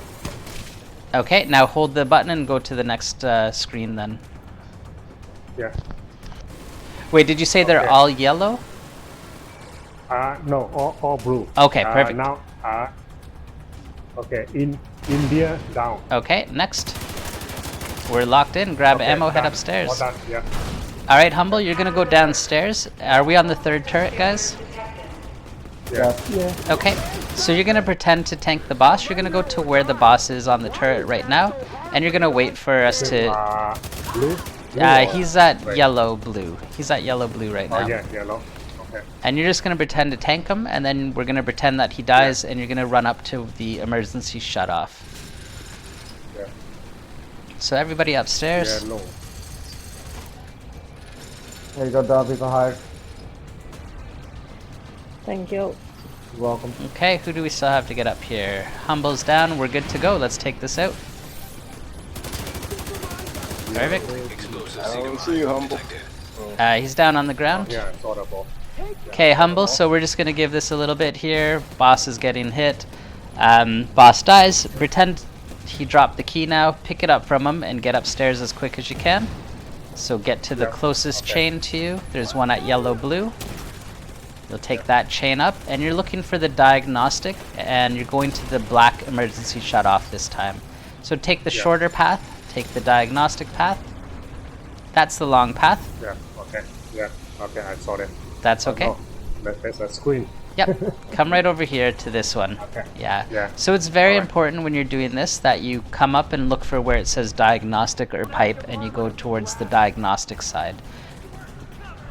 Okay, now hold the button and go to the next screen then. Yeah. Wait, did you say they're Okay. all yellow? No, all blue. Okay, perfect. Now, okay, in India down. Okay, next. We're locked in. Grab Okay, ammo, head done. upstairs. All done. Yeah. All right, Humble, you're gonna go downstairs. Are we on the third turret, guys? Yeah. Yeah. Okay, so you're gonna pretend to tank the boss. You're gonna go to where the boss is on the turret right now, and you're gonna wait for us to. Blue. He's at yellow blue. He's at yellow blue right now. Oh yeah, yellow. Okay. And you're just gonna pretend to tank him, and then we're gonna pretend that he dies, and you're gonna run up to the emergency shut off. Yeah. So everybody upstairs. Yellow. There you go, Dobby, go higher. Thank you. You're welcome. Okay, who do we still have to get up here? Humble's down. We're good to go. Let's take this out. Perfect. Explosive I don't signal see you, Humble. detected. He's down on the ground. Yeah, sortable. Okay, Humble, so we're just going to give this a little bit here. Boss is getting hit. Boss dies. Pretend he dropped the key now. Pick it up from him and get upstairs as quick as you can. So get to the Yep, closest okay. chain to you. There's one at yellow-blue. You'll take that chain up, and you're looking for the diagnostic, and you're going to the black emergency shut-off this time. So take the Yeah. shorter path, take the diagnostic path. That's the long path. Yeah. Okay. Yeah. Okay. I saw that. That's okay. Oh, that's a screen. Yep. Come right over here to this one. Okay. Yeah. Yeah. So it's very Alright. important when you're doing this that you come up and look for where it says diagnostic or pipe, and you go towards the diagnostic side.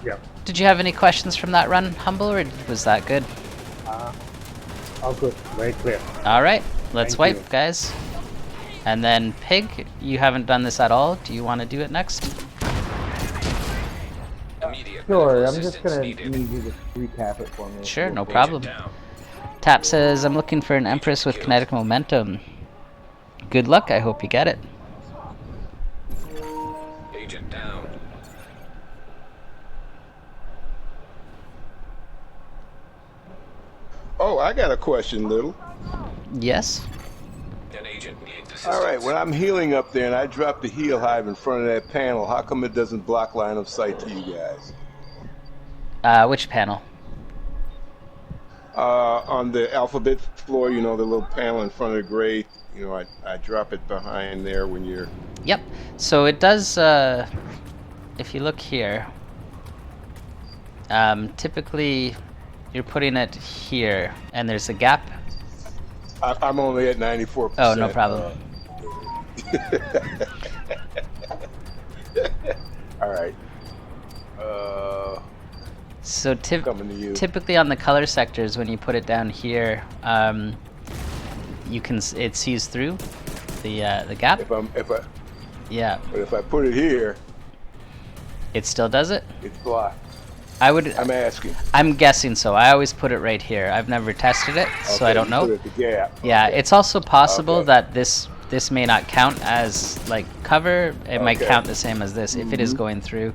Yeah. Did you have any questions from that run, Humble, or was that good? All good. Very clear. All right. Let's Thank wipe, you. guys. And then Pig, you haven't done this at all. Do you want to do it next? Immediate Sure, medical I'm just assistance gonna needed. need you to recap it for me. Sure, no Agent problem. down. Tap says, I'm looking for an Empress with kinetic momentum. Good luck, I hope you get it. Agent down. Oh, I got a question, Little. Yes? An agent needs assistance. All right, when I'm healing up there and I drop the heal hive in front of that panel, how come it doesn't block line of sight to you guys? Which panel? On the alphabet floor, you know, the little panel in front of the gray, you know, I drop it behind there when you're... Yep. So it does, if you look here, typically you're putting it here, and there's a gap. I'm only at 94%. Oh, no problem. All right. So Coming to you. typically on the color sectors, when you put it down here, you can it sees through the gap. Yeah, But if I put it here, it still does it. it's blocked. I'm asking. I'm guessing so. I always put it right here. I've never tested it, so I don't know. Put it at the gap. Yeah, Okay. it's also possible Okay. that this may not count as like cover. It might Okay. count the same as this if it is going through.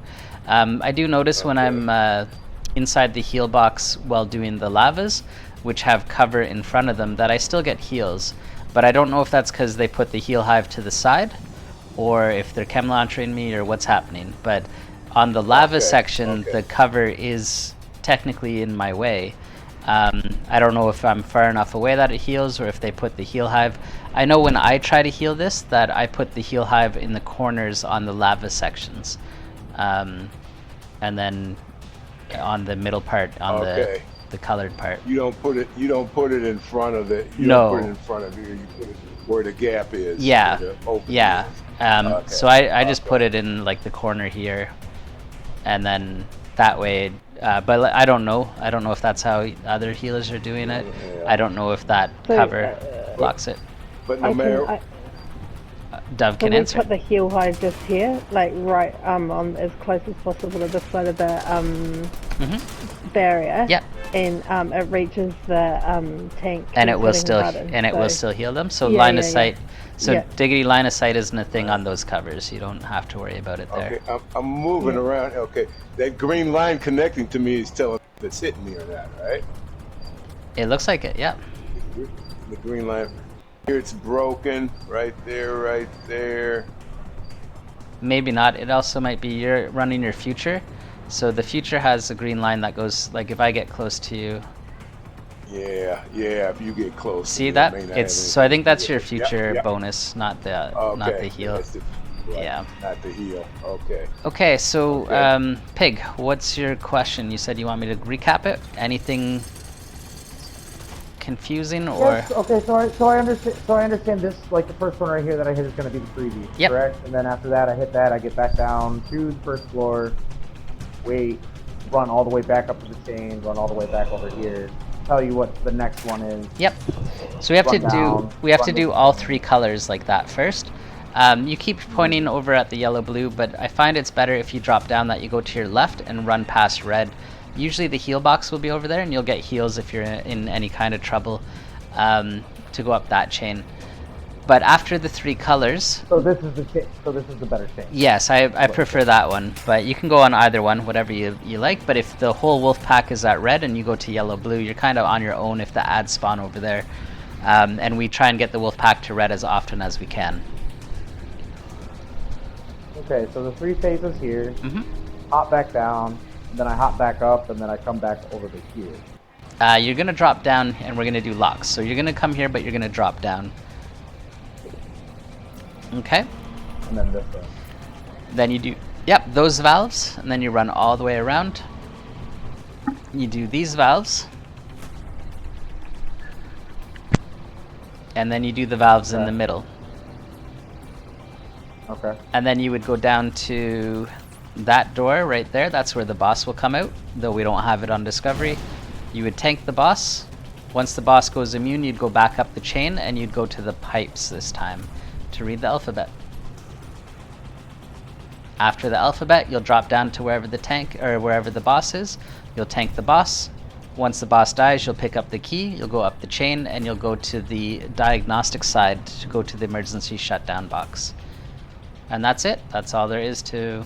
I do notice when I'm inside the heal box while doing the lavas, which have cover in front of them, that I still get heals. But I don't know if that's because they put the heal hive to the side, or if they're chem launchering me, or what's happening. But on the lava Okay, section, okay. the cover is technically in my way. I don't know if I'm far enough away that it heals, or if they put the heal hive. I know when I try to heal this, that I put the heal hive in the corners on the lava sections. And then on the middle part, on Okay. the colored part. You don't put it in front of the. You No. don't put it in front of you. You put it where the gap is. Yeah, where the opening yeah. is. Okay. So I just put it in like the corner here, and then that way. But I don't know. I don't know if that's how other healers are doing it. Yeah. I don't know if that So, cover blocks it. But I no matter. can, Dove So can we answer. put the heel hive just here, like right on as close as possible to the side of the barrier. Yep. And it reaches the tank. And it will hitting still button, will still heal them. So Yeah, line yeah, of sight. yeah. So Yeah. Diggity line of sight isn't a thing on those covers. You don't have to worry about it there. Okay, I'm moving around. Okay, that green line connecting to me is telling if it's hitting me or not, right? It looks like it. Yeah. The green line. Here it's broken. Right there, right there. Maybe not. It also might be you're running your future. So the future has a green line that goes, like if I get close to you. Yeah, if you get close. See that? It's so I think that's your future Yep. bonus, not the heal. That's right, Yeah. Not the heal. Okay. Okay, so Okay. Pig, what's your question? You said you want me to recap it. Anything confusing or? Yes, okay, so I understand this, like the first one right here that I hit is gonna be the freebie, Yep. correct? And then after that I hit that, I get back down to the first floor, wait, run all the way back up to the chain, run all the way back over here, tell you what the next one is. Yep. So we have Run down, to do all three colors like that first. You keep pointing over at the yellow blue, but I find it's better if you drop down that you go to your left and run past red. Usually the heal box will be over there, and you'll get heals if you're in any kind of trouble to go up that chain. But after the three colors, So this is the better chain. yes, I prefer that one. But you can go on either one, whatever you like. But if the whole wolf pack is at red and you go to yellow blue, you're kind of on your own if the ads spawn over there. And we try and get the wolf pack to red as often as we can. Okay, so the three phases here, Mm-hmm. hop back down, and then I hop back up, and then I come back over to here. You're gonna drop down, and we're gonna do locks. So you're gonna come here, but you're gonna drop down. Okay. And then this one. Then you do, yep, those valves, and then you run all the way around. You do these valves, and then you do the valves in the middle. Okay. And then you would go down to that door right there. That's where the boss will come out, though we don't have it on Discovery. You would tank the boss. Once the boss goes immune, you'd go back up the chain, and you'd go to the pipes this time to read the alphabet. After the alphabet, you'll drop down to wherever the tank or wherever the boss is. You'll tank the boss. Once the boss dies, you'll pick up the key, you'll go up the chain, and you'll go to the diagnostic side to go to the emergency shutdown box. And that's it. That's all there is to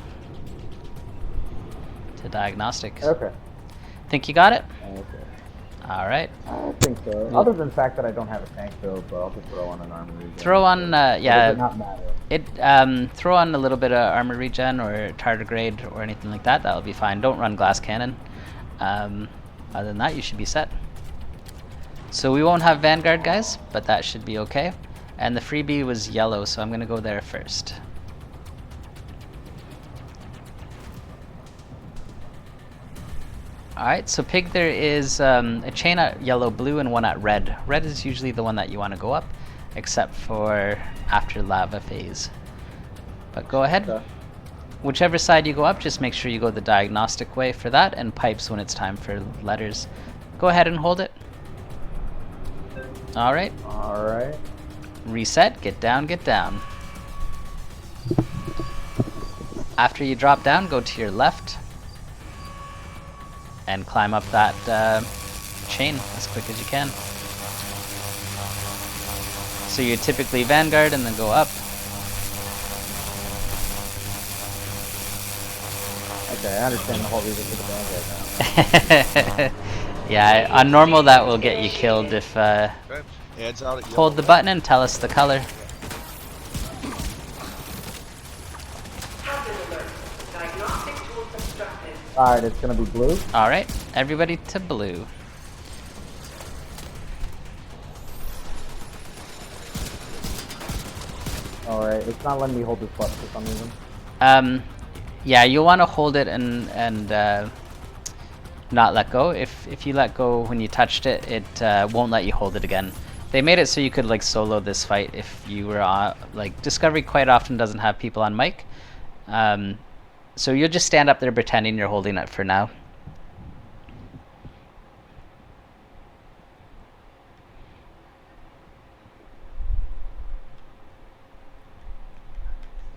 diagnostic. Okay. Think you got it? Okay. All right. I think so. Other than the fact that I don't have a tank build, but I'll just throw on an armor regen. Throw on, Does it yeah. not matter? Throw on a little bit of armor regen or tardigrade or anything like that. That'll be fine. Don't run glass cannon. Other than that, you should be set. So we won't have Vanguard, guys, but that should be okay. And the freebie was yellow, so I'm gonna go there first. Alright, so Pig, there is a chain at yellow, blue, and one at red. Red is usually the one that you want to go up, except for after lava phase. But go ahead. Okay. Whichever side you go up, just make sure you go the diagnostic way for that, and pipes when it's time for letters. Go ahead and hold it. Alright. Alright. Reset, get down, get down. After you drop down, go to your left and climb up that chain as quick as you can. So you typically Vanguard and then go up. Okay, I understand the whole reason for the Vanguard now. Yeah, on normal that will get you killed if Okay. Hands out at yellow. hold the button and tell us the color. Alright, it's gonna be blue. Alright, everybody to blue. Alright, it's not letting me hold this button for some reason. Yeah, you'll want to hold it and not let go. If you let go when you touched it, it won't let you hold it again. They made it so you could like solo this fight if you were on, like Discovery quite often doesn't have people on mic. So you'll just stand up there pretending you're holding it for now.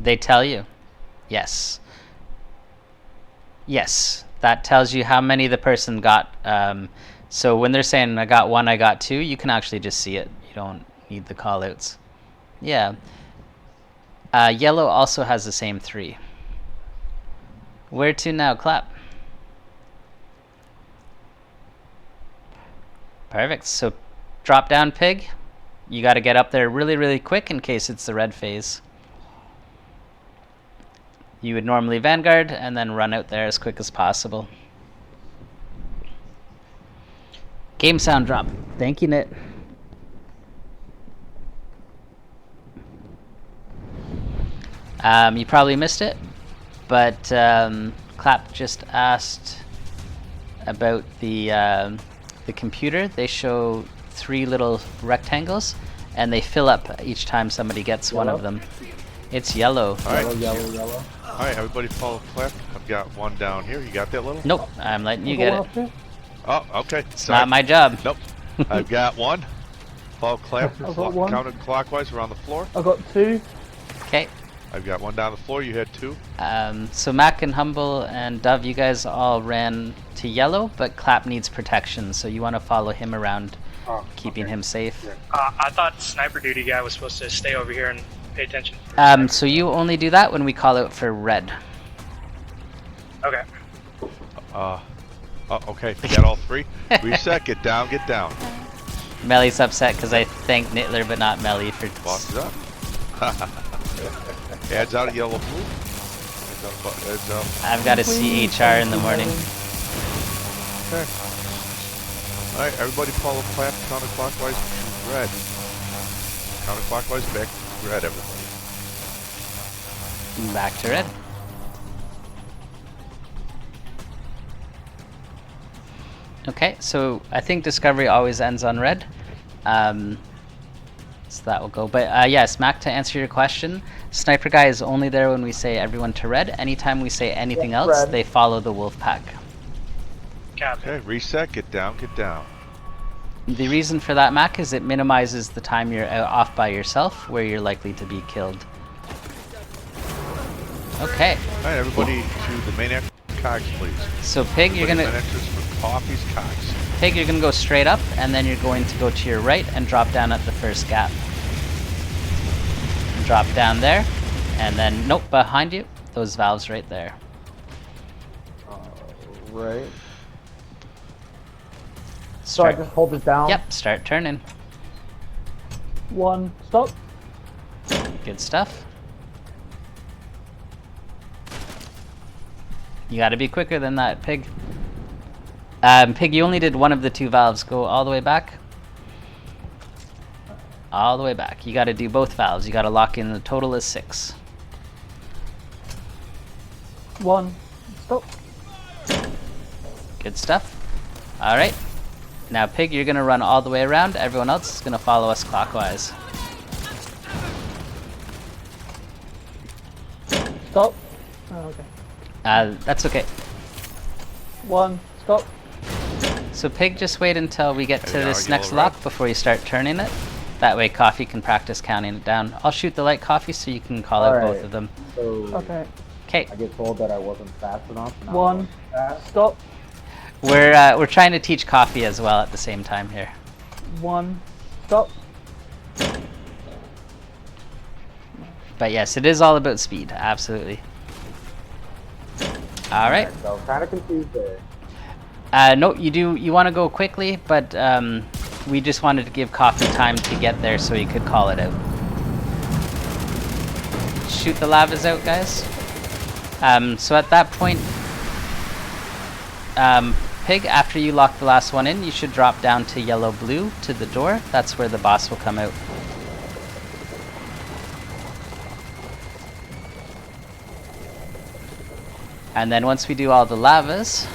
They tell you. Yes. Yes. That tells you how many the person got. So when they're saying, I got 1, I got 2, you can actually just see it. You don't need the call-outs. Yeah. Yellow also has the same 3. Where to now, Clap? Perfect. So drop down, Pig. You got to get up there really, really quick in case it's the red phase. You would normally Vanguard and then run out there as quick as possible. Game sound drop. Thank you, Nit. You probably missed it, but Clap just asked about the computer. They show 3 little rectangles, and they fill up each time somebody gets one of them. It's yellow. All right. Yellow. All right, everybody follow Clap. I've got one down here. You got that little? Nope, I'm letting you get it. Oh, okay. It's not my job. Nope. I've got one. Follow Clap. I've got one. Counterclockwise around the floor. I got 2. Okay. I've got one down the floor. You had 2. So Mac and Humble and Dove, you guys all ran to yellow, but Clap needs protection, so you want to follow him around, keeping him safe. I thought sniper duty guy was supposed to stay over here and pay attention. So you only do that when we call out for red. Okay. Okay. You got all 3. Reset. Get down. Get down. Melly's upset because I thanked Nittler but not Melly for... Boss is up. Adds out a yellow blue. Adds up. I've got a CHR in the morning. Okay. Alright, everybody follow Clap counterclockwise to red. Counterclockwise back to red, everybody. Back to red. Okay, so I think Discovery always ends on red. So that will go. But yes, Mac, to answer your question, Sniper Guy is only there when we say everyone to red. Anytime we say anything else, red. they follow the wolf pack. Okay, reset, get down, get down. The reason for that, Mac, is it minimizes the time you're off by yourself where you're likely to be killed. Okay. Alright, everybody to the main entrance cogs, please. So Pig, you're gonna... Main entrance for Coffee's cogs. Pig, you're gonna go straight up, and then you're going to go to your right and drop down at the first gap. Drop down there, and then, nope, behind you, those valves right there. Right. So I just hold it down? Yep, start turning. 1, stop. Good stuff. You gotta be quicker than that, Pig. Pig, you only did one of the 2 valves. Go all the way back. All the way back. You gotta do both valves. You gotta lock in the total is 6. 1, stop. Good stuff. Alright. Now, Pig, you're gonna run all the way around. Everyone else is gonna follow us clockwise. Stop. Oh, okay. That's okay. 1, stop. So Pig, just wait until we get to There we this go, next yellow, red. lock before you start turning it. That way Coffee can practice counting it down. I'll shoot the light, Coffee, so you can call out both of them. So Okay. Okay. I get told that I wasn't fast enough. Now 1, fast. stop. We're trying to teach Coffee as well at the same time here. 1, stop. But yes, it is all about speed. Absolutely. All right. So kind of confused there. No, you want to go quickly, but we just wanted to give Coffee time to get there so he could call it out. Shoot the lavas out, guys. So at that point, Pig, after you lock the last one in, you should drop down to yellow-blue to the door. That's where the boss will come out. And then once we do all the lavas,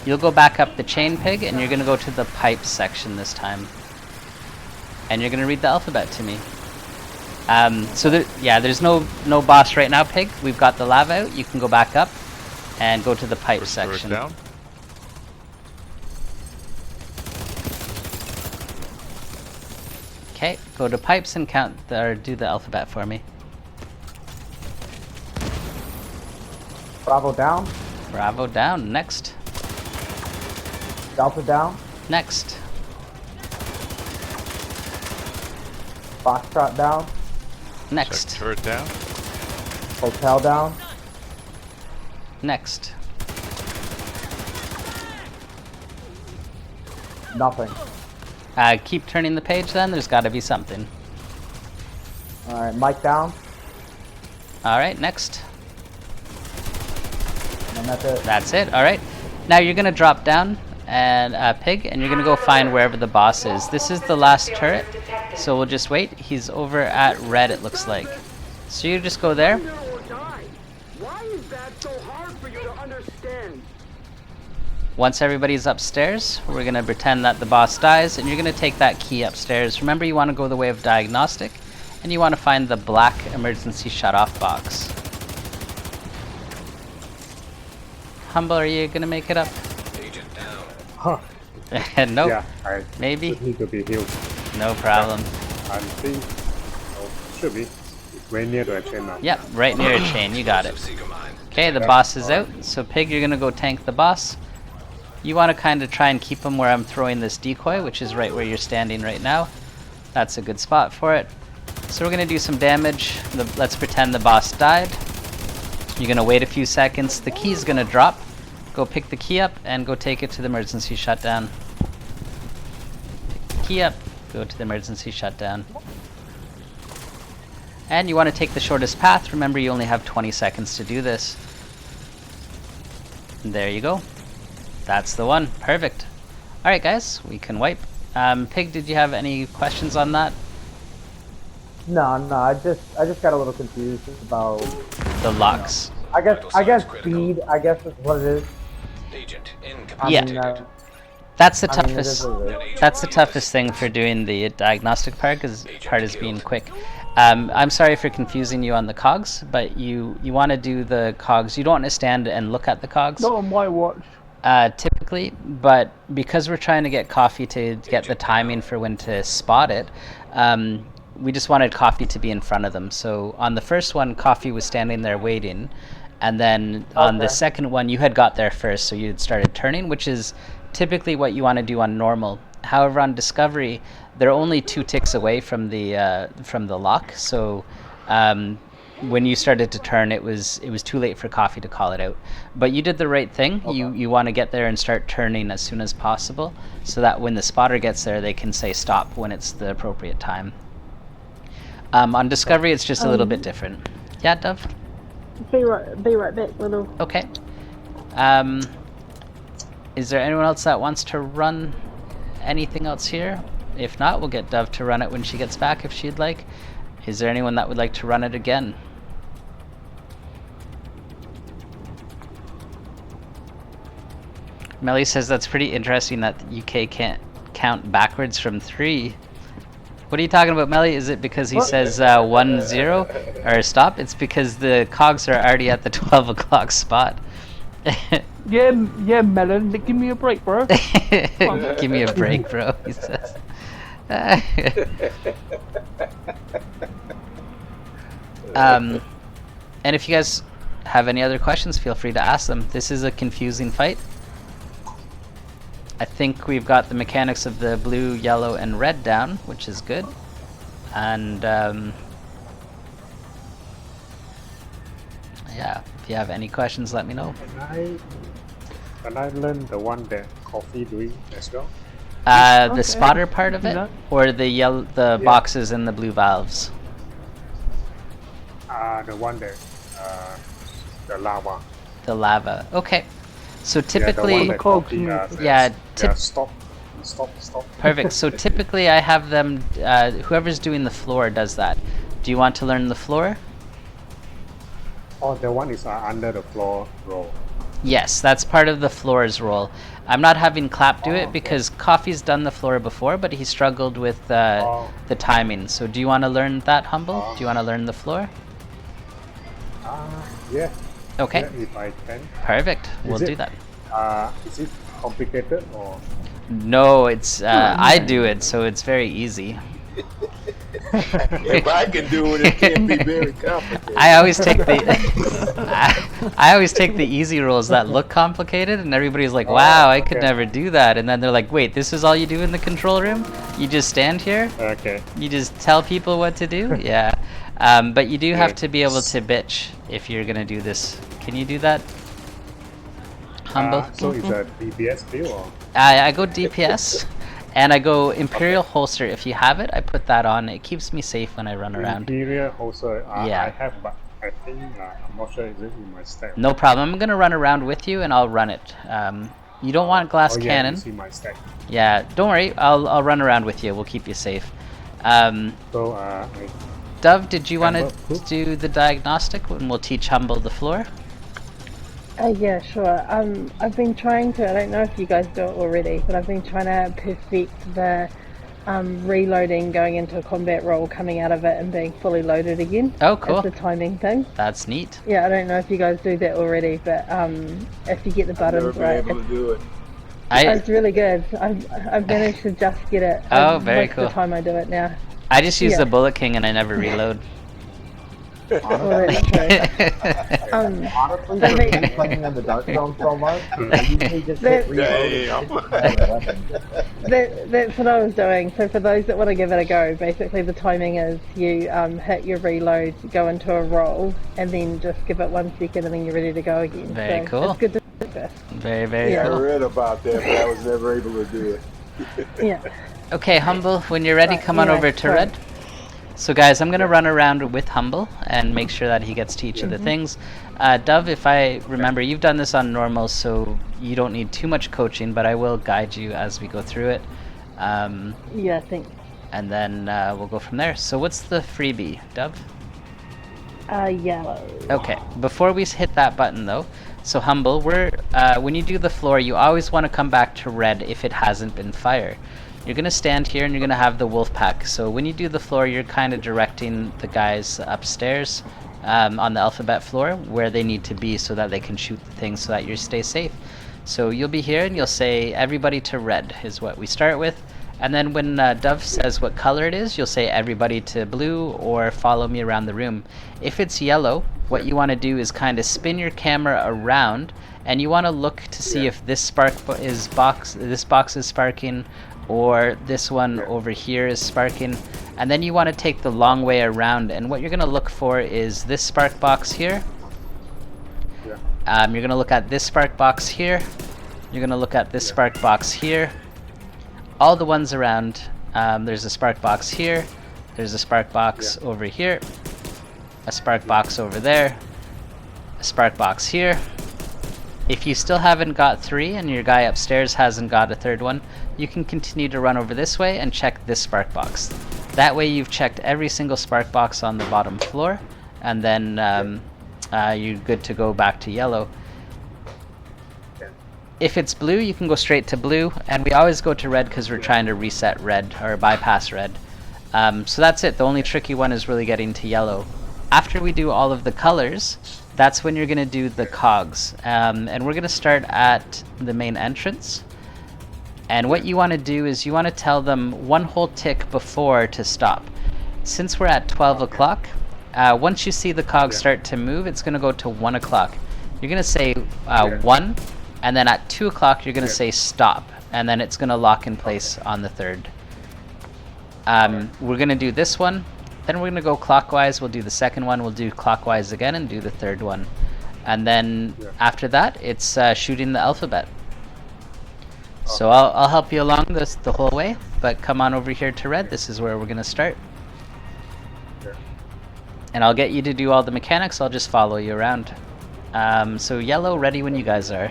you'll go back up the chain, Pig, and you're going to go to the pipes section this time. And you're going to read the alphabet to me. So there's no boss right now, Pig. We've got the lava out. You can go back up and go to the pipe section. Down. Okay, go to pipes and count or do the alphabet for me. Bravo down. Bravo down. Next. Delta down. Next. Foxtrot down. Next. Turret down. Hotel down. Next. Nothing. Keep turning the page then. There's got to be something. Alright, Mike down. Alright, next. And that's it. That's it. Alright. Now you're going to drop down and Pig, and you're going to go find wherever the boss is. This is the last turret, so we'll just wait. He's over at red, it looks like. So you just go there. Why is that so hard for you to understand? Once everybody's upstairs, we're going to pretend that the boss dies, and you're going to take that key upstairs. Remember, you want to go the way of Diagnostic, and you want to find the black emergency shut-off box. Humble, are you going to make it up? Agent down. Huh. Nope. Yeah, I Maybe? should need to be healed. No problem. I think should be. It's way near to a chain now. Yep, right near a chain. You got it. Seeker mine. Okay, the boss is out. So Pig, you're going to go tank the boss. You want to kind of try and keep him where I'm throwing this decoy, which is right where you're standing right now. That's a good spot for it. So we're going to do some damage. Let's pretend the boss died. You're going to wait a few seconds. The key's going to drop. Go pick the key up and go take it to the emergency shutdown. Pick the key up, go to the emergency shutdown. And you want to take the shortest path. Remember, you only have 20 seconds to do this. And there you go. That's the one. Perfect. Alright guys, we can wipe. Pig, did you have any questions on that? No, I just got a little confused about The locks. I guess speed, I guess is what it is. Agent Yeah. incapacitated. That's the I mean, it toughest. is what it is. That's the toughest thing for doing the diagnostic part, because part is being quick. I'm sorry for confusing you on the cogs, but you want to do the cogs. You don't want to stand and look at the cogs. Not on my watch. Typically, but because we're trying to get Coffee to get the timing for when to spot it, we just wanted Coffee to be in front of them. So on the first one, Coffee was standing there waiting, and then on the second one, you had got there first, so you had started turning, which is typically what you want to do on normal. However, on Discovery, they're only 2 ticks away from the lock, so when you started to turn, it was too late for Coffee to call it out. But you did the right thing. Okay. You want to get there and start turning as soon as possible, so that when the spotter gets there, they can say stop when it's the appropriate time. On Discovery, it's just a little bit different. Yeah, Dove? Be right back, little. Okay. Is there anyone else that wants to run anything else here? If not, we'll get Dove to run it when she gets back if she'd like. Is there anyone that would like to run it again? Melly says that's pretty interesting that the UK can't count backwards from 3. What are you talking about, Melly? Is it because he says 1-0 or stop? It's because the cogs are already at the 12 o'clock spot. Yeah, Melon, give me a break, bro. Give me a break, bro, he says. And if you guys have any other questions, feel free to ask them. This is a confusing fight. I think we've got the mechanics of the blue, yellow, and red down, which is good. And yeah, if you have any questions, let me know. Can I learn the one that Coffee doing as well? The spotter part of it, or the boxes and the blue valves? The one that the lava. The lava. Okay. So typically, stop. Perfect. So typically, I have them. Whoever's doing the floor does that. Do you want to learn the floor? Oh, the one is under the floor roll. Yes, that's part of the floor's role. I'm not having Clap do it because Coffee's done the floor before, but he struggled with the timing. So do you want to learn that, Humble? Do you want to learn the floor? Yeah. Okay. Yeah, if I can. Perfect. We'll do that. Is it complicated or? No, it's I do it, so it's very easy. If I can do it, it can't be very complicated. I always take the I always take the easy rolls that look complicated, and everybody's like, "Wow, I could okay. never do that." And then they're like, "Wait, this is all you do in the control room? You just stand here? Okay. You just tell people what to do?" Yeah. But you do have to be able to bitch if you're gonna do this. Can you do that? Humble. So it's a DPS build or? I go DPS, and I go Imperial Holster. If you have it, I put that on. It keeps me safe when I run around. Imperial also, Yeah. I have, but I think I'm not sure if this is my stack. No problem. I'm gonna run around with you, and I'll run it. You don't want glass Oh, yeah, cannon. you see my stack. Yeah, don't worry. I'll run around with you. We'll keep you safe. So, Dove, did you want Humble, to who? do the diagnostic, and we'll teach Humble the floor? Yeah, sure. I've been trying to, I don't know if you guys do it already, but I've been trying to perfect the reloading, going into a combat role, coming out of it and being fully loaded again. Oh, cool. It's a timing thing. That's neat. Yeah, I don't know if you guys do that already, but if you get the I've never buttons been right, able to do it. it's really good. I've managed to just get it. Oh, very most cool. of the time I do it now. I just use Yeah. the Bullet King, and I never reload. Well, that's true. Honestly, I for mean- me playing in the Dark Zone so much, I usually just hit reload and Damn. stick with my weapon. That's what I was doing. So for those that want to give it a go, basically the timing is you hit your reload, go into a roll, and then just give it 1 second, and then you're ready to go again. Very so cool. It's good to do this. Very, very Yeah. I cool. read about that, but I was never able to do it. Yeah. Okay, Humble, when you're ready, Right, come on yeah, over to right. Red. So guys, I'm going to run around with Humble and make sure that he gets to each of the things. Dove, if I remember, you've done this on normal, so you don't need too much coaching, but I will guide you as we go through it. Yeah, thanks. And then we'll go from there. So what's the freebie, Dove? Yellow. Okay, before we hit that button though, so Humble, when you do the floor, you always want to come back to red if it hasn't been fire. You're going to stand here and you're going to have the wolf pack. So when you do the floor, you're kind of directing the guys upstairs on the alphabet floor where they need to be so that they can shoot the things so that you stay safe. So you'll be here and you'll say everybody to red is what we start with. And then when Dove says what color it is, you'll say everybody to blue or follow me around the room. If it's yellow, what you want to do is kind of spin your camera around and you want to look to see if this box is sparking, or this one over here is sparking, and then you want to take the long way around, and what you're going to look for is this spark box here. You're going to look at this spark box here. You're going to look at this spark box here. All the ones around. There's a spark box here. There's a spark box over here. A spark box over there. A spark box here. If you still haven't got 3 and your guy upstairs hasn't got a third one, you can continue to run over this way and check this spark box. That way you've checked every single spark box on the bottom floor, and then you're good to go back to yellow. If it's blue, you can go straight to blue, and we always go to red because we're trying to reset red, or bypass red. So that's it. The only tricky one is really getting to yellow. After we do all of the colors, that's when you're going to do the cogs. And we're going to start at the main entrance. And what you want to do is you want to tell them 1 whole tick before to stop. Since we're at 12 o'clock, once you see the cogs start to move, it's going to go to 1 o'clock. You're going to say 1, and then at 2 o'clock you're going to say stop, and then it's going to lock in place on the 3rd. We're going to do this one, then we're going to go clockwise, we'll do the second one, we'll do clockwise again, and do the third one. And then after that, it's shooting the alphabet. So I'll help you along the whole way, but come on over here to red. This is where we're going to start. And I'll get you to do all the mechanics, I'll just follow you around. So yellow, ready when you guys are.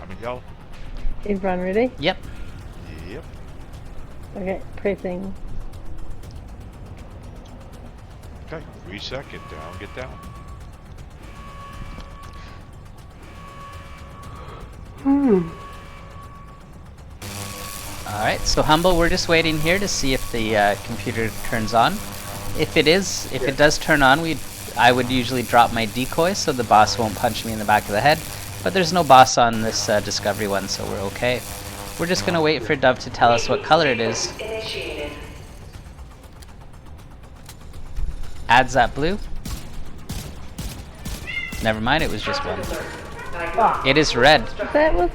I'm in yellow. Everyone ready? Yep. Yep. Okay, pressing. Okay, reset, get down, get down. Alright, so Humble, we're just waiting here to see if the computer turns on. If it does turn on, I would usually drop my decoy so the boss won't punch me in the back of the head. But there's no boss on this Discovery one, so we're okay. We're just gonna wait for Dove to tell us what color it is. Adds that blue. Never mind, it was just one. It is red. That was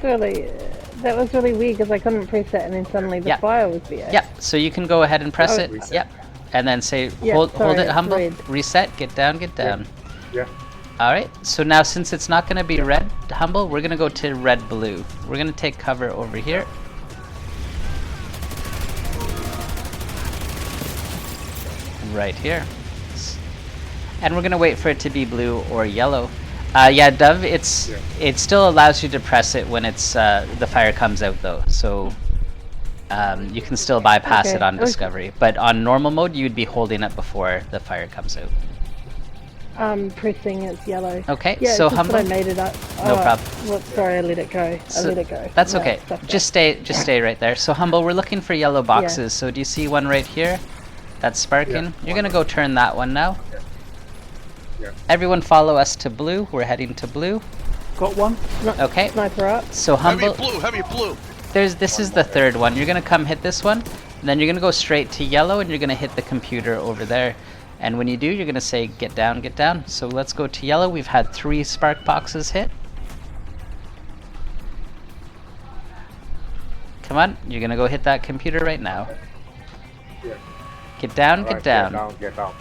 really weird because I couldn't press it and then suddenly the fire was there. Yep. So you can go ahead and press it. Reset. Yep. And then say Yeah, hold sorry, it it's humble. red. Reset. Get down. Get down. Yeah. All right. So now since it's not gonna be red humble, we're gonna go to red blue. We're gonna take cover over here. Right here. And we're gonna wait for it to be blue or yellow. Yeah, Dove, it still allows you to press it when it's the fire comes out though. So you can still bypass it on discovery. But on normal mode, you'd be holding it before the fire comes out. Pressing it's yellow. Okay, Yeah, so it's just humble. that I made it up. No problem. Well, sorry, I let it go. I let it go. That's No, okay. it's okay. Just stay right there. So humble, we're looking for yellow boxes. So do you see one right here? That's sparking. You're gonna go turn that one now. Yeah. Everyone follow us to blue. We're heading to blue. Got one. Okay. Sniper up. So humble. Heavy blue. This is the third one. You're gonna come hit this one, and then you're gonna go straight to yellow, and you're gonna hit the computer over there. And when you do, you're gonna say get down, get down. So let's go to yellow. We've had 3 spark boxes hit. Come on, you're gonna go hit that computer right now. Yeah. Get down, Alright, get down. Get down.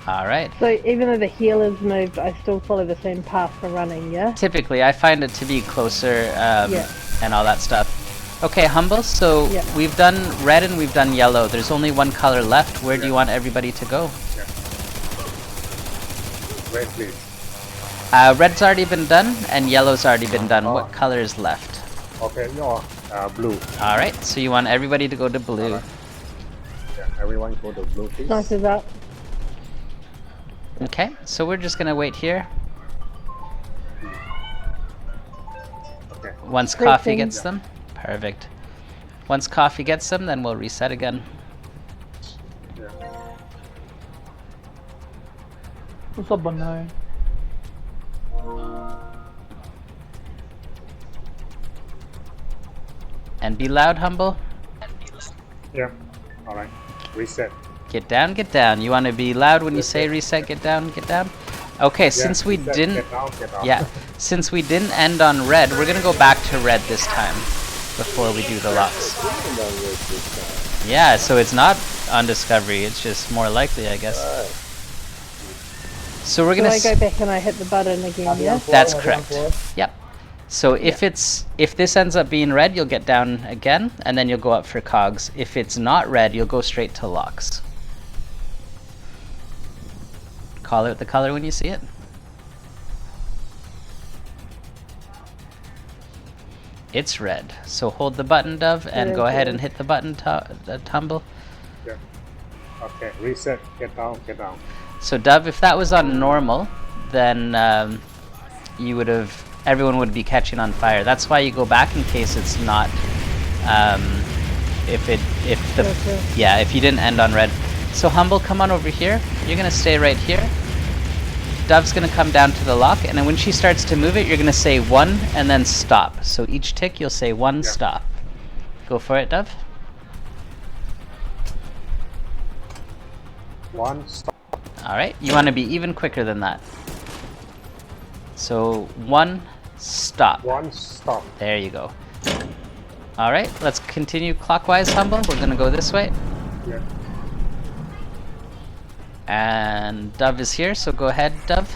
All right. So even though the healer's moved, I still follow the same path for running, yeah? Typically, I find it to be closer Yeah. and all that stuff. Okay, humble. So Yeah. we've done red and we've done yellow. There's only one color left. Where do you want everybody to go? Red, please. Red's already been done and yellow's already been done. What color is left? Okay, you're blue. All right. So you want everybody to go to blue. Yeah, everyone go to blue, please. Sniper's up. Okay. So we're just gonna wait here. Okay. Once Great coffee thing. gets them. Perfect. Once coffee gets them, then we'll reset again. Yeah. What's up, Banai? And be loud, humble. Yeah. All right. Reset. Get down, get down. You want to be loud when you say reset, get down, get down? Okay, since we reset, didn't... Get down, get down. Yeah, since we didn't end on red, we're gonna go back to red this time before we do the locks. Yeah, so it's not on discovery, it's just more likely, I guess. So we're Do gonna... I go back and I hit the button again, yeah? That's correct. Yep. So if this ends up being red, you'll get down again, and then you'll go up for cogs. If it's not red, you'll go straight to locks. Call out the color when you see it. It's red. So hold the button, Dove, and go ahead and hit the button, tumble. Yeah. Okay. Reset. Get down. Get down. So Dove, if that was on normal, then you would have... Everyone would be catching on fire. That's why you go back in case it's not... if you didn't end on red. So humble, come on over here. You're gonna stay right here. Dove's gonna come down to the lock, and then when she starts to move it, you're gonna say 1 and then stop. So each tick, you'll say 1, stop. Go for it, Dove. 1 stop. All right. You want to be even quicker than that. So 1, stop. 1 stop. There you go. All right. Let's continue clockwise, humble. We're gonna go this way. Yeah. And Dove is here, so go ahead, Dove.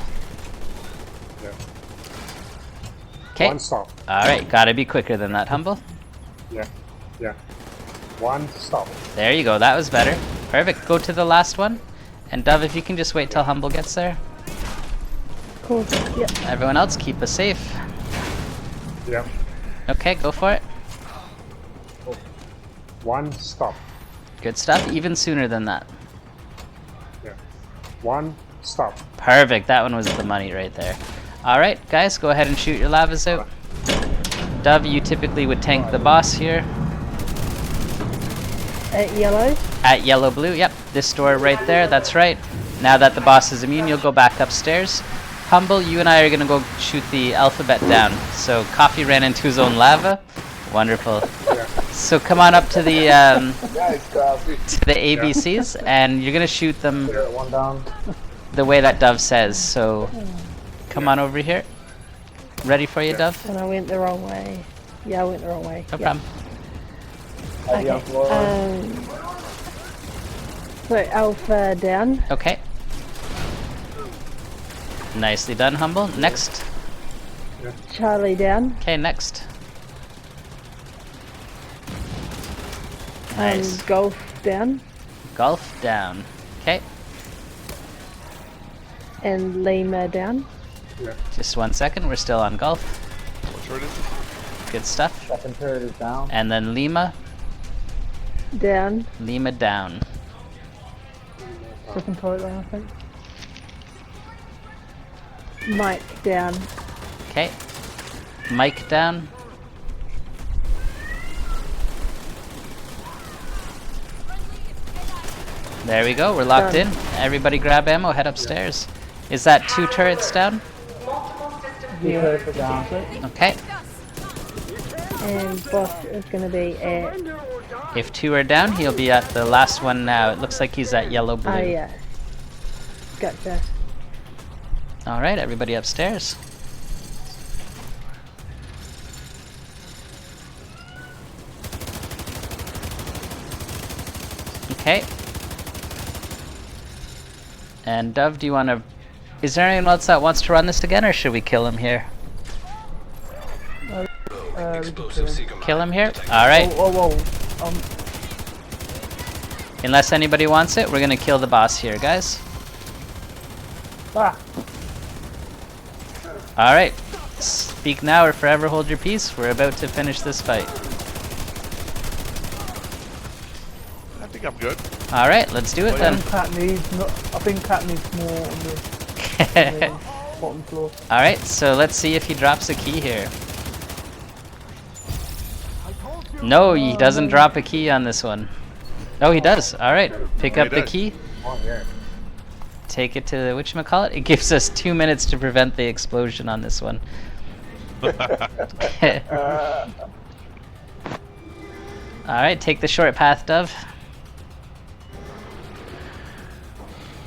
Yeah. Okay. 1 stop. All right, gotta be quicker than that, humble. Yeah. Yeah. 1 stop. There you go, that was better. Perfect, go to the last one. And Dove, if you can just wait till humble gets there. Cool. Yep. Everyone else, keep us safe. Yeah. Okay, go for it. 1 stop. Good stuff, even sooner than that. Yeah. 1 stop. Perfect, that one was the money right there. All right, guys, go ahead and shoot your lavas out. Dove, you typically would tank the boss here. At yellow? At yellow blue, yep. This door right there, that's right. Now that the boss is immune, you'll go back upstairs. Humble, you and I are gonna go shoot the alphabet down. So Coffee ran into his own lava. Wonderful. So come on up to the Nice coffee. ABCs, and you're gonna shoot them Clear one down. the way that Dove says. So come on over here. Ready for you, Dove? And I went the wrong way. Yeah, I went the wrong way. No yeah. problem. Heavy on floor. So Alpha down. Okay. Nicely done, Humble. Next. Charlie down. Okay, next. Nice. Golf down. Golf down. Okay. And Lima down. Just 1 second. We're still on golf. What turret is this? Good stuff. Second turret is down. And then Lima. Down. Lima down. Second turret down, I think. Mike down. Okay. Mike down. There we go. We're locked in. Everybody grab ammo. Head upstairs. Is that 2 turrets down? Two turrets are down. Okay. And Boss is going to be at... If 2 are down, he'll be at the last one now. It looks like he's at yellow blue. Oh, yeah. Gotcha. Alright, everybody upstairs. Okay. And Dove, do you want to... Is there anyone else that wants to run this again, or should we kill him here? Explosive seeker Kill him here? Alright. Whoa. Unless anybody wants it, we're gonna kill the boss here, guys. Ah. Alright. Speak now or forever hold your peace. We're about to finish this fight. I think I'm good. Alright, let's do it then. Cat needs. I think Cat needs more on the bottom floor. Alright, so let's see if he drops a key here. No, he doesn't drop a key on this one. Oh, he does. Alright, pick up the key. Take it to the whatchamacallit. It gives us 2 minutes to prevent the explosion on this one. Alright, take the short path, Dove.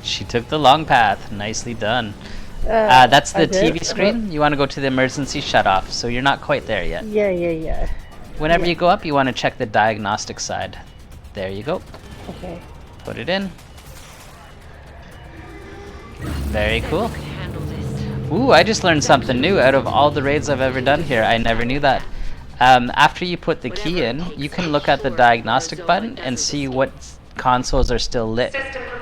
She took the long path. Nicely done. That's the TV screen. You want to go to the emergency shutoff, so you're not quite there yet. Yeah. Whenever you go up, you want to check the diagnostic side. There you go. Okay. Put it in. Very cool. Ooh, I just learned something new out of all the raids I've ever done here. I never knew that. After you put the key in, you can look at the diagnostic button and see what consoles are still lit.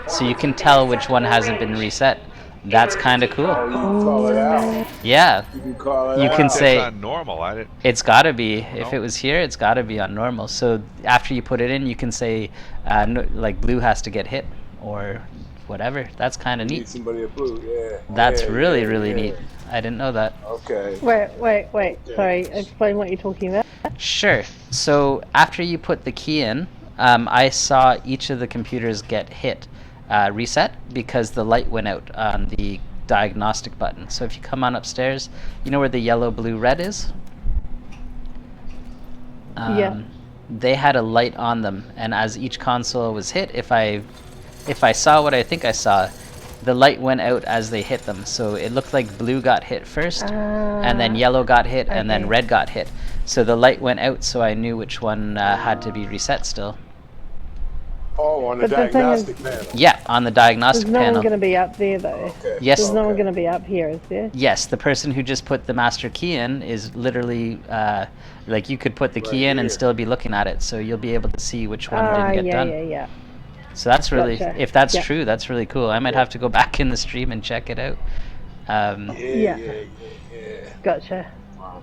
So you can tell which one hasn't been reset. That's kind of cool. Oh, you can call it out. Yeah. You can call it You out. can say... It's on normal. I didn't. It's gotta be. If it was here, it's gotta be on normal. So after you put it in, you can say, no, like blue has to get hit, or whatever. That's kind of Need neat. somebody to blue, yeah. That's Yeah, really, yeah, really yeah. neat. I didn't know that. Okay. Wait. Sorry, explain what you're talking about. Sure. So after you put the key in, I saw each of the computers get hit, reset, because the light went out on the diagnostic button. So if you come on upstairs, you know where the yellow, blue, red is? Yeah. They had a light on them, and as each console was hit, if I saw what I think I saw, the light went out as they hit them. So it looked like blue got hit first, and then yellow got hit, and then red got hit. So the light went out, so I knew which one had to be reset still. Oh, on the But the thing is- diagnostic panel. Yeah, on the diagnostic There's no one panel. going to be up there though. Okay. Yes. There's no one going to be up here, is there? Yes, the person who just put the master key in is literally, like you could put the key Right in and here. still be looking at it, so you'll be able to see which one didn't get done. Yeah. So that's really, Gotcha. if that's Yeah. true, that's really cool. I might have to go back in the stream and check it out. Yeah. Gotcha.